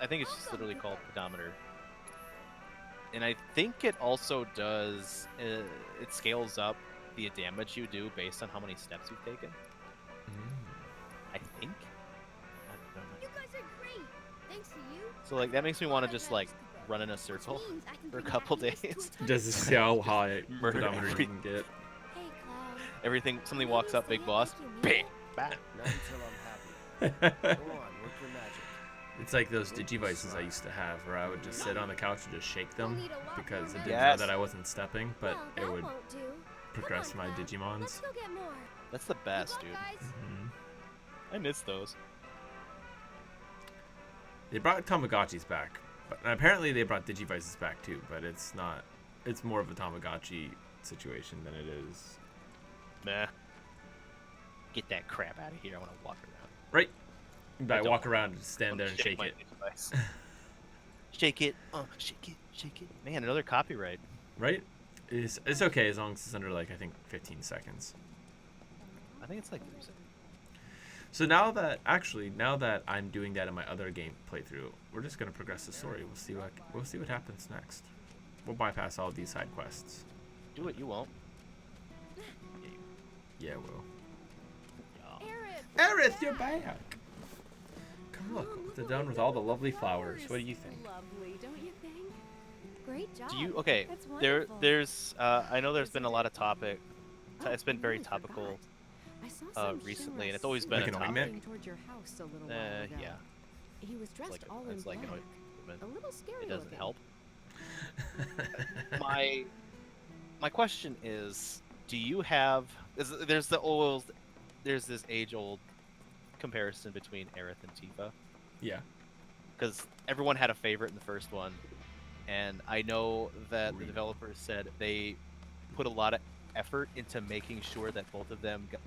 I think it's just literally called pedometer. And I think it also does. It scales up the damage you do based on how many steps you've taken. I think. I don't know. You guys are great. Thanks to you. So like that makes me want to I've just got like Kubo, run in a which circle means I can for a bring couple happiness to days. a Just to see how high Murder pedometer you every- can get. Hey, Cloud. Everything. Somebody Maybe walks up, say big it boss. like you mean Bam. it. Back. Not until I'm happy. Go on, work your magic. It's like those Digivices I used to have, where I would just sit on the couch and just shake them because it didn't Yes. know that I wasn't stepping, but it would do. progress my Let's Digimons. go get more. That's the best, dude. Mhm. I miss those. They brought Tamagotchis back, but and apparently they brought Digivices back too. But it's not. It's more of a Tamagotchi situation than it is. Nah. Get that crap out of here. I want to walk around. Right. I don't walk around and stand there and shake my it. device. Shake it. Shake it. Shake it. Man, another copyright. Right. It's okay as long as it's under like I think 15 seconds. I think it's like 3 seconds. So now that I'm doing that in my other game playthrough, we're just gonna progress the story. We'll see what happens next. We'll bypass all these side quests. Do it. You won't. Yeah, we'll. Aerith! Aerith, you're back. Come look, they're done with all the lovely flowers. What do you think? Lovely, don't you think? Great job. Do you? Okay. That's wonderful. There's. I know there's been a lot of topic. It's been very topical I saw some recently, shimmer and it's always been Like a an topic. ointment? toward your house a little while ago. Yeah. He was dressed all in It's like black. an ointment. A little scary It doesn't looking. help. My question is, do you have? There's this age-old comparison between Aerith and Tifa, Yeah. because everyone had a favorite in the first one, and I know that the developers said they put a lot of effort into making sure that both of them got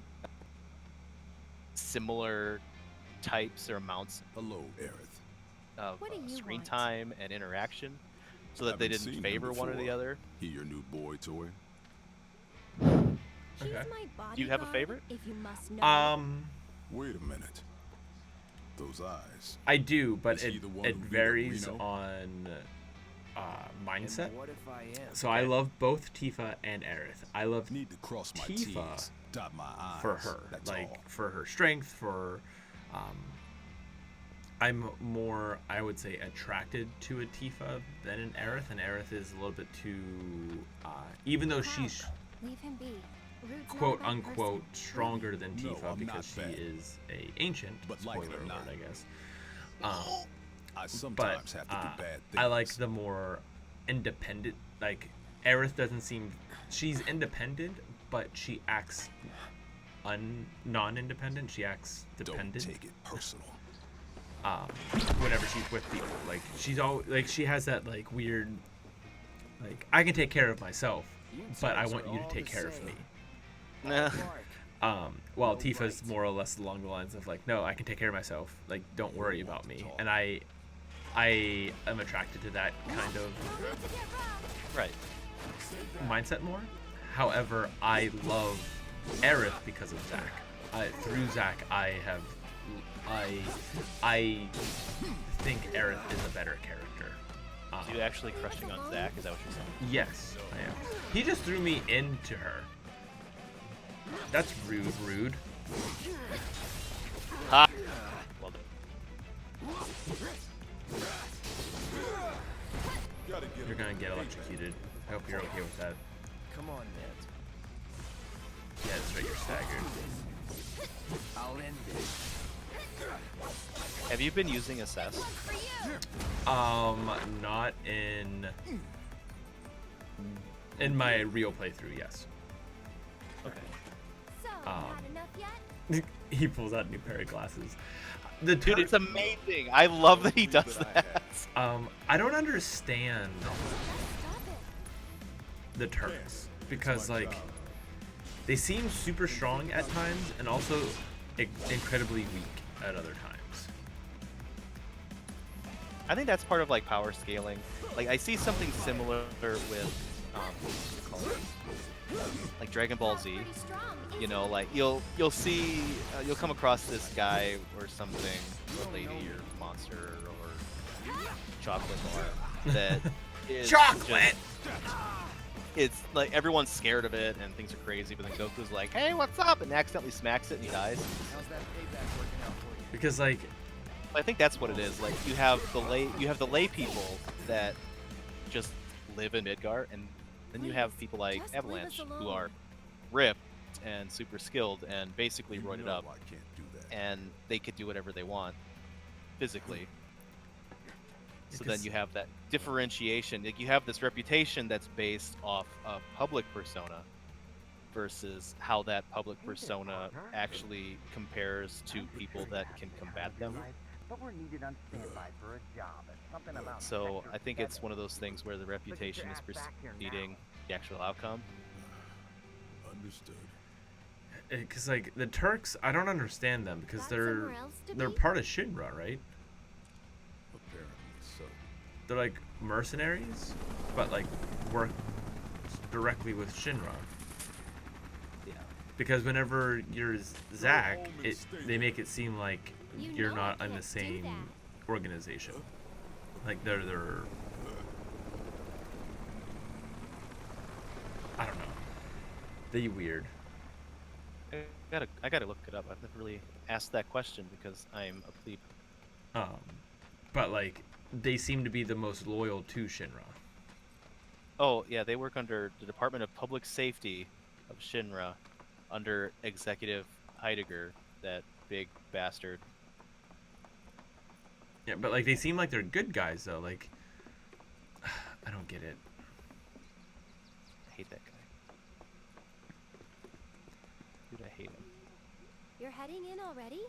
similar types or amounts Hello, Aerith. of What do you screen want? time and interaction, so that they Haven't didn't seen him favor one or the before. other. He your new boy toy? She's Okay. my bodyguard, Do you have a favorite? If you must know. Wait a minute. Those eyes. I do, but Is he it the one it who beat up varies Reno? on mindset. And what if I am? So I love both Tifa and Aerith. I love Need to cross my Tifa T's, dot my I's. for her, That's like all. for her strength, for I'm more, I would say, attracted to a Tifa than an Aerith, and Aerith is a little bit too, even though she's Leave him be. Rude's not a quote bad unquote person. stronger than No, Tifa I'm because not she bad. is a ancient, But like spoiler it or alert, not. I guess. I But sometimes have to do bad things. I like the more independent. Like Aerith doesn't seem, she's independent, but she acts non-independent. She acts Don't dependent. take it personal. Whenever she's with people, like she's all like she has that like weird, like I can take care of myself, but I want you to take care of me. Nah. While Tifa's more or less along the lines of like, no, I can take care of myself. Like, don't worry about me. And I am attracted to that kind of Right. mindset more. However, I love Aerith because of Zack. Through Zack, I think Aerith is a better character. So you actually crushing on Zack? Is that what you're saying? Yes, I am. He just threw me into her. That's rude. Ha! Well done. You're gonna get electrocuted. I hope you're okay with that. Come on, man. Yeah, that's right, you're staggered. I'll end this. Have you been using Assess? Not in my real playthrough, yes. Okay. So, Um, not enough yet? He pulls out a new pair of glasses. The Dude, it's amazing. I love that he does that. I don't understand Stop it. the turns because like they seem super strong at times and also incredibly weak at other times. I think that's part of like power scaling. Like I see something similar with what do you call it? Like Dragon Ball Z. Pretty strong, You isn't know, it? like you'll see you'll come across this guy or something, or lady or monster or chocolate bar that is Chocolate! It's like everyone's scared of it and things are crazy, but then Goku's like, "Hey, what's up?" and accidentally smacks it and he dies. How's that payback working out for you? Because like I think that's what it is. Like you have the lay people that just live in Midgar, and then you have people like Just leave us Avalanche who alone. are ripped and super skilled and basically You roided know up, I can't do that. and they could do whatever they want physically. So then Because- you have that differentiation. Like, you have this reputation that's based off of public persona versus how that public persona actually compares to people that can combat them. But we're needed on standby for a job. It's something about So Sector I think it's 7. one of those things where the reputation is ass back here now. preceding the actual outcome. Understood. Because like the Turks, I don't understand them because Got they're somewhere else to they're be? part of Shinra, right? Apparently so. They're like mercenaries, but like work directly with Shinra. Yeah. Because whenever you're Zack, they make it seem like You you're know I not in the can't do same that. organization. Like they're I don't know. They weird. I gotta look it up. I've never really asked that question because I'm a plebe. But like they seem to be the most loyal to Shinra. Oh yeah, they work under the Department of Public Safety of Shinra, under Executive Heidegger, that big bastard. Yeah, but like they seem like they're good guys though. Like I don't get it. I hate that guy. Dude, I hate him. You're heading in already?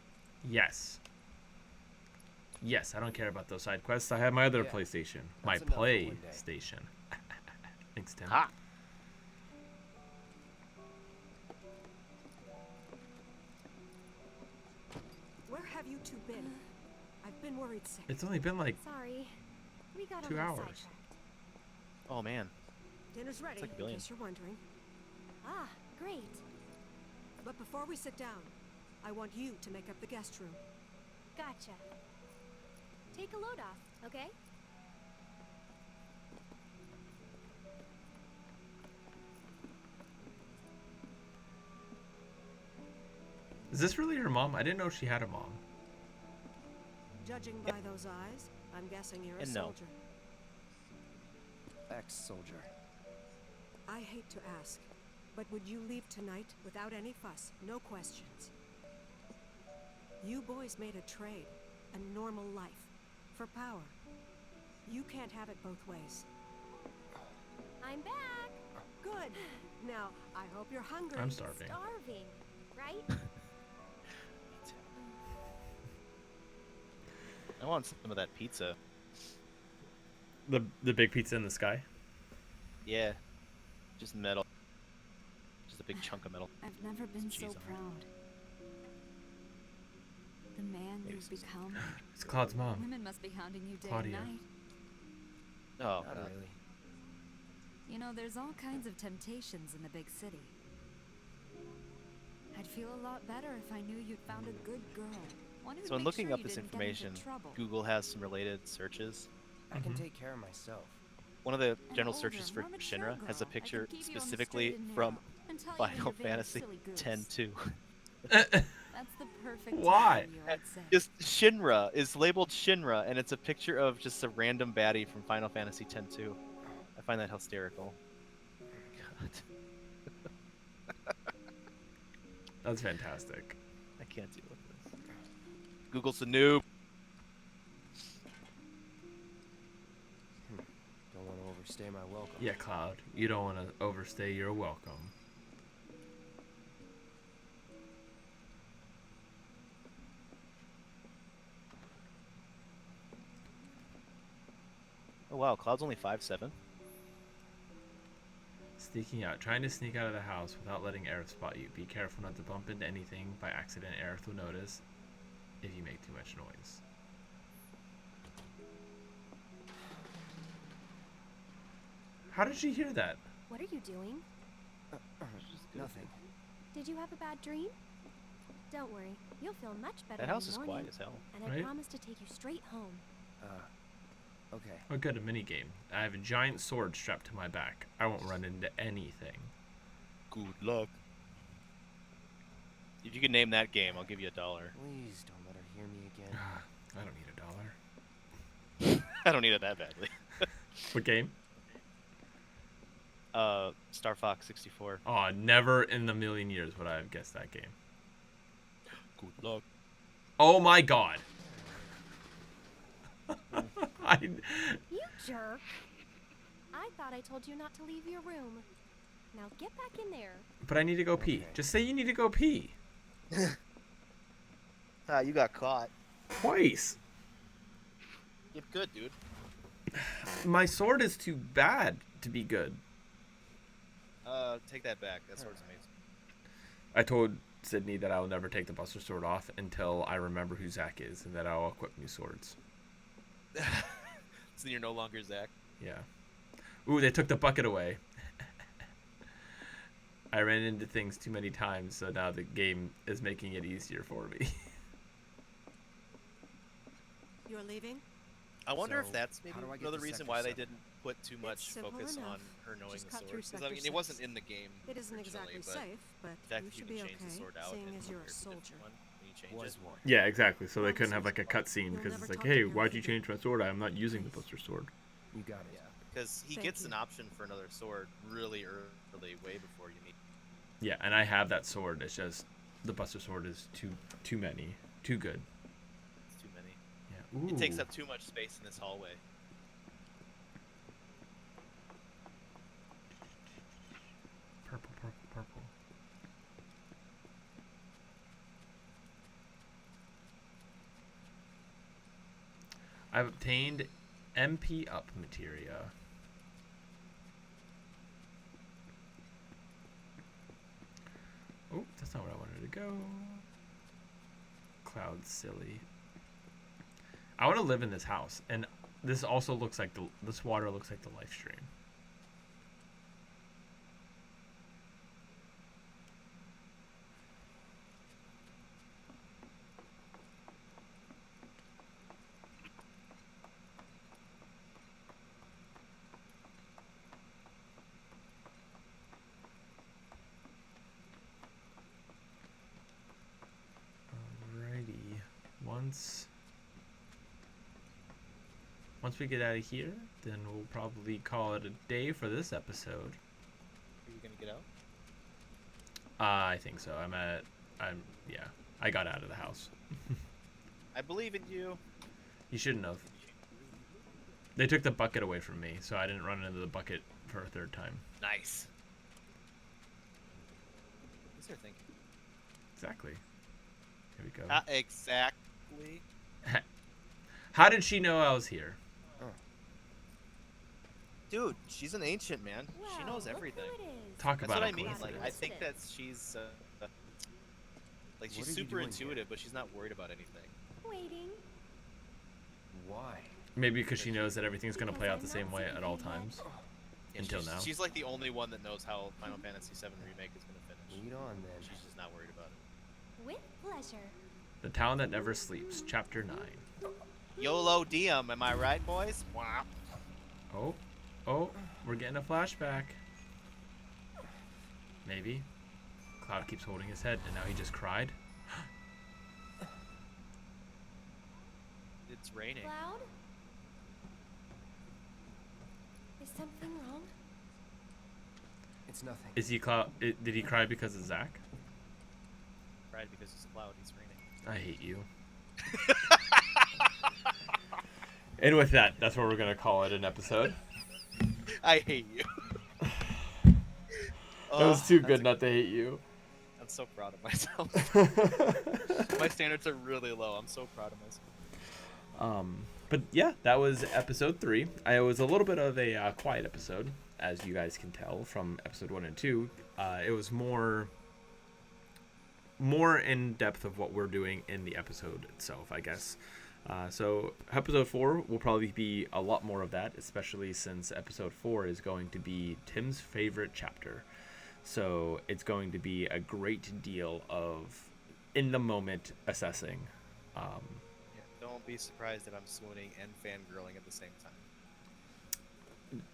Yes. Yes, I don't care about those side quests. I have my other Yeah, PlayStation. My that's enough for one day. PlayStation. Thanks, Tim. Ha! Where have you two been? I've been worried sick. It's only been like Sorry. We got 2 a little hours. sidetracked. Oh man. Dinner's ready, like a in billion. case you're wondering. Ah, great. But before we sit down, I want you to make up the guest room. Gotcha. Take a load off, okay? Is this really her mom? I didn't know she had a mom. Judging by those eyes, I'm guessing you're a And no. soldier. Ex-soldier. I hate to ask, but would you leave tonight without any fuss, no questions? You boys made a trade, a normal life, for power. You can't have it both ways. I'm back. Good. Now, I hope you're hungry. I'm starving. Starving, right? I want some of that pizza. The big pizza in the sky. Yeah. Just metal. Just a big chunk of metal. I've never been so cheese on it. proud. The man Maybe you've some become. It's Claude's mom. Women must be hounding you day Claudia. and night. Oh, Not God. really. You know, there's all kinds of temptations in the big city. I'd feel a lot better if I knew you'd found a good girl. One who'd So in make looking sure up you this didn't get into information, trouble. Google has some related searches. I can take care of myself. One of the An general older, searches for more mature Shinra has a girl. I picture can keep you on the specifically straight and from narrow and tell you when Final you're being a Fantasy silly goose. X-2. That's the perfect time Why? for you, I'd say. Just Shinra is labeled Shinra, and it's a picture of just a random baddie from Final Fantasy X-2. I find that hysterical. God, That's fantastic. I can't deal with this. Google's a noob. Don't want to overstay my welcome. Yeah, Cloud. You don't want to overstay your welcome. Oh wow, Cloud's only 5'7". Sneaking out. Trying to sneak out of the house without letting Aerith spot you. Be careful not to bump into anything by accident. Aerith will notice if you make too much noise. How did she hear that? What are you doing? Nothing. Did you have a bad dream? Don't worry, you'll feel much better That house in is the morning. quiet as hell. And I Right? promise to take you straight home. Okay. Oh, good, a minigame. I have a giant sword strapped to my back. I won't run into anything. Good luck. If you can name that game, I'll give you $1. Please don't let her hear me again. I don't need $1. I don't need it that badly. What game? Star Fox 64. Oh, never in the million years would I have guessed that game. Good luck. Oh my god. You jerk. I thought I told you not to leave your room. Now get back in there. But I need to go pee. Just say you need to go pee. You got caught. Twice. Get good, dude. My sword is too bad to be good. Take that back. That sword's amazing. I told Sydney that I will never take the Buster Sword off until I remember who Zach is and that I will equip new swords. So you're no longer Zach? Yeah. Ooh, they took the bucket away. I ran into things too many times, so now the game is making it easier for me. You're leaving? I wonder if So, that's maybe how do I get another to reason Sector why they 7? didn't put too much simple focus enough. on her knowing Just the cut through sword. Because I mean, Sector it wasn't 6. in the game. It isn't originally, exactly but safe, but the fact you that should you be can change the okay, sword out seeing and as you're a compare to the soldier. different one when you change Was it. one. Yeah, exactly. So they Well, couldn't have this like a cutscene You'll because never it's like, talk hey, again why'd if you you do. change my sword? I'm not using the Buster Sword. You got it. Yeah, because he Thank gets you. an option for another sword really early, way before you meet. Yeah, and I have that sword. It's just the Buster Sword is too many, too good. It's too many. Yeah. Ooh. It takes up too much space in this hallway. Purple, purple, purple. I've obtained MP up materia. Oh, that's not where I wanted to go. Cloud silly. I want to live in this house, and this also looks like this water looks like the live stream. Alrighty. Once we get out of here, then we'll probably call it a day for this episode. Are you gonna get out? I think so. Yeah. I got out of the house. I believe in you. You shouldn't have. They took the bucket away from me, so I didn't run into the bucket for a third time. Nice. What's her thinking? Exactly. Here we go. Not exactly. How did she know I was here? Dude, she's an ancient, man. She Wow, knows look who everything. it is. Talk That's about what a I mean. Like, coincidence. I think that she's like What she's are you super doing intuitive, here? but she's not worried about anything. Waiting. Why? Maybe because she knows that everything's going to play out the same way at all times. Yeah, Until she's, now. she's like the only one that knows how Final Fantasy VII Remake is gonna finish. Lead on then. She's just not worried about it. With pleasure. The Town That Never Sleeps, Chapter 9. YOLO Diem, am I right, boys? Wow. Oh, we're getting a flashback. Maybe. Cloud keeps holding his head, and now he just cried. It's raining. Cloud? Is something wrong? It's nothing. Is he did he cry because of Zach? Right, because it's cloud, it's raining. I hate you. And with that, that's what we're going to call it an episode. I hate you. That was too good not to hate you. I'm so proud of myself. My standards are really low. I'm so proud of myself. But yeah, that was episode 3. It was a little bit of a quiet episode, as you guys can tell from episode 1 and 2. It was more in depth of what we're doing in the episode itself, I guess. So episode 4 will probably be a lot more of that, especially since episode 4 is going to be Tim's favorite chapter. So it's going to be a great deal of in the moment assessing. Yeah, don't be surprised if I'm swooning and fangirling at the same time.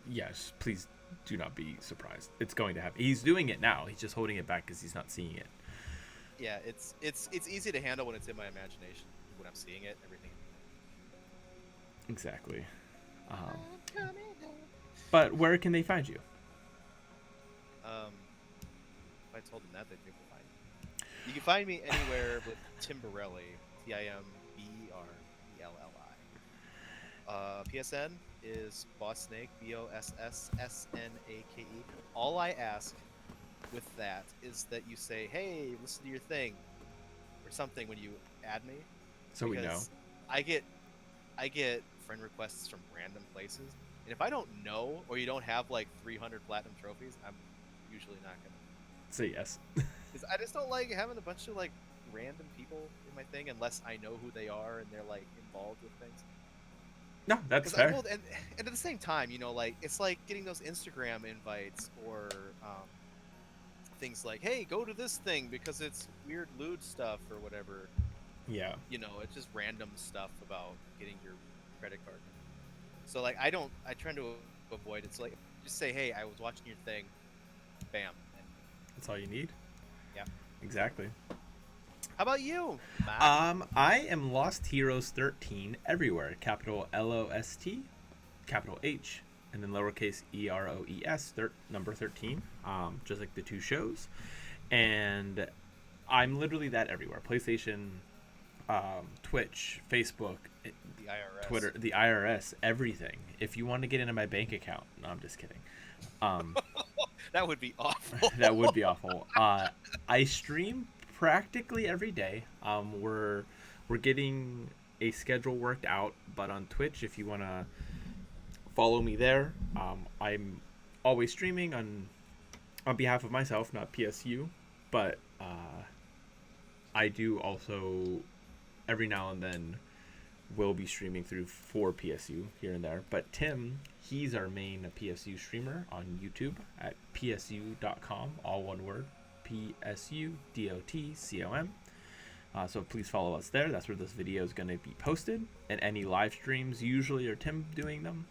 Yes, please do not be surprised. It's going to happen. He's doing it now. He's just holding it back because he's not seeing it. Yeah, it's easy to handle when it's in my imagination. When I'm seeing it, everything. Exactly. But where can they find you? If I told them that, they'd be able to find me. You can find me anywhere with Timberelli, Timberelli. PSN is Boss Snake, BOSSSNAKE. All I ask with that is that you say, "Hey, listen to your thing," or something when you add me. So we know. Because I get friend requests from random places, and if I don't know or you don't have like 300 platinum trophies, I'm usually not gonna. Say yes. Because I just don't like having a bunch of like random people in my thing unless I know who they are and they're like involved with things. No, that's fair. And at the same time, you know, like it's like getting those Instagram invites or things like, "Hey, go to this thing because it's weird lewd stuff or whatever." Yeah. You know, it's just random stuff about getting your credit card. So like, I try to avoid it. So like, just say, "Hey, I was watching your thing," bam. And that's all you need. Yeah. Exactly. How about you, Matt? I am Lost Heroes 13 everywhere. Capital LOST, capital H, and then lowercase EROES, number 13. Just like the two shows. And I'm literally that everywhere. PlayStation, Twitch, Facebook, The IRS. Twitter, the IRS, everything. If you want to get into my bank account. No, I'm just kidding. That would be awful. That would be awful. I stream practically every day. We're getting a schedule worked out, but on Twitch, if you want to follow me there, I'm always streaming on behalf of myself, not PSU, but I do also every now and then will be streaming through for PSU here and there. But Tim, he's our main PSU streamer on YouTube at psu.com, all one word, PSUDOTCOM. So please follow us there. That's where this video is going to be posted. And any live streams usually are Tim doing them.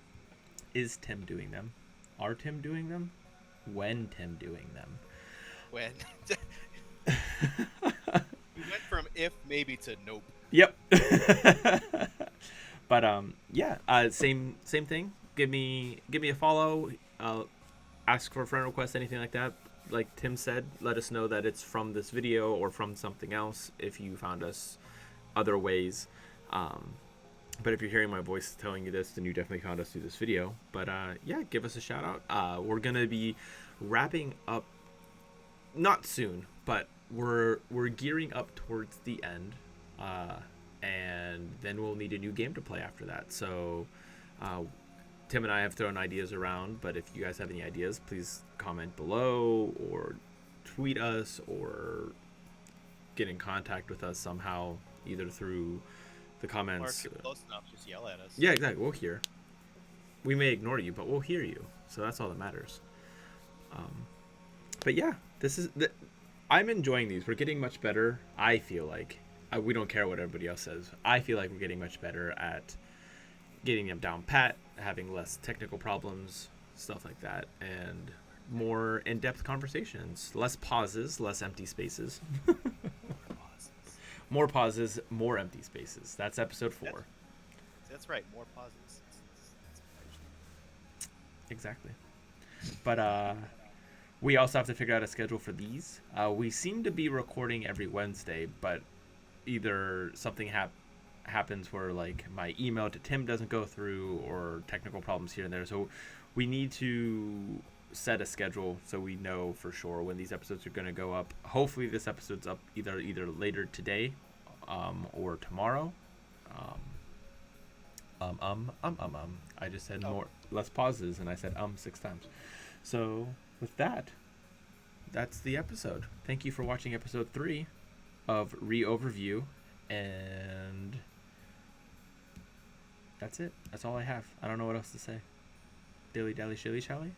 Is Tim doing them? Are Tim doing them? When Tim doing them? When? You went from if maybe to nope. Yep. But yeah, same thing. Give me a follow. Ask for a friend request, anything like that. Like Tim said, let us know that it's from this video or from something else if you found us other ways. But if you're hearing my voice telling you this, then you definitely found us through this video. But yeah, give us a shout out. We're gonna be wrapping up, not soon, but we're gearing up towards the end, and then we'll need a new game to play after that. So Tim and I have thrown ideas around, but if you guys have any ideas, please comment below or tweet us or get in contact with us somehow, either through the comments. Or if you're close enough, just yell at us. Yeah, exactly. We'll hear. We may ignore you, but we'll hear you. So that's all that matters. But yeah, I'm enjoying these. We're getting much better. I feel like we don't care what everybody else says. I feel like we're getting much better at getting them down pat, having less technical problems, stuff like that, and more in-depth conversations. Less pauses, less empty spaces. More pauses, more empty spaces. That's episode 4. That's right. More pauses. Exactly. But we also have to figure out a schedule for these. We seem to be recording every Wednesday, but either something happens where like my email to Tim doesn't go through, or technical problems here and there. So we need to set a schedule so we know for sure when these episodes are going to go up. Hopefully this episode's up either later today or tomorrow. I just said less pauses, and I said 6 times. So with that, that's the episode. Thank you for watching episode 3 of Re-Overview, and that's it. That's all I have. I don't know what else to say. Dilly dally shilly shally.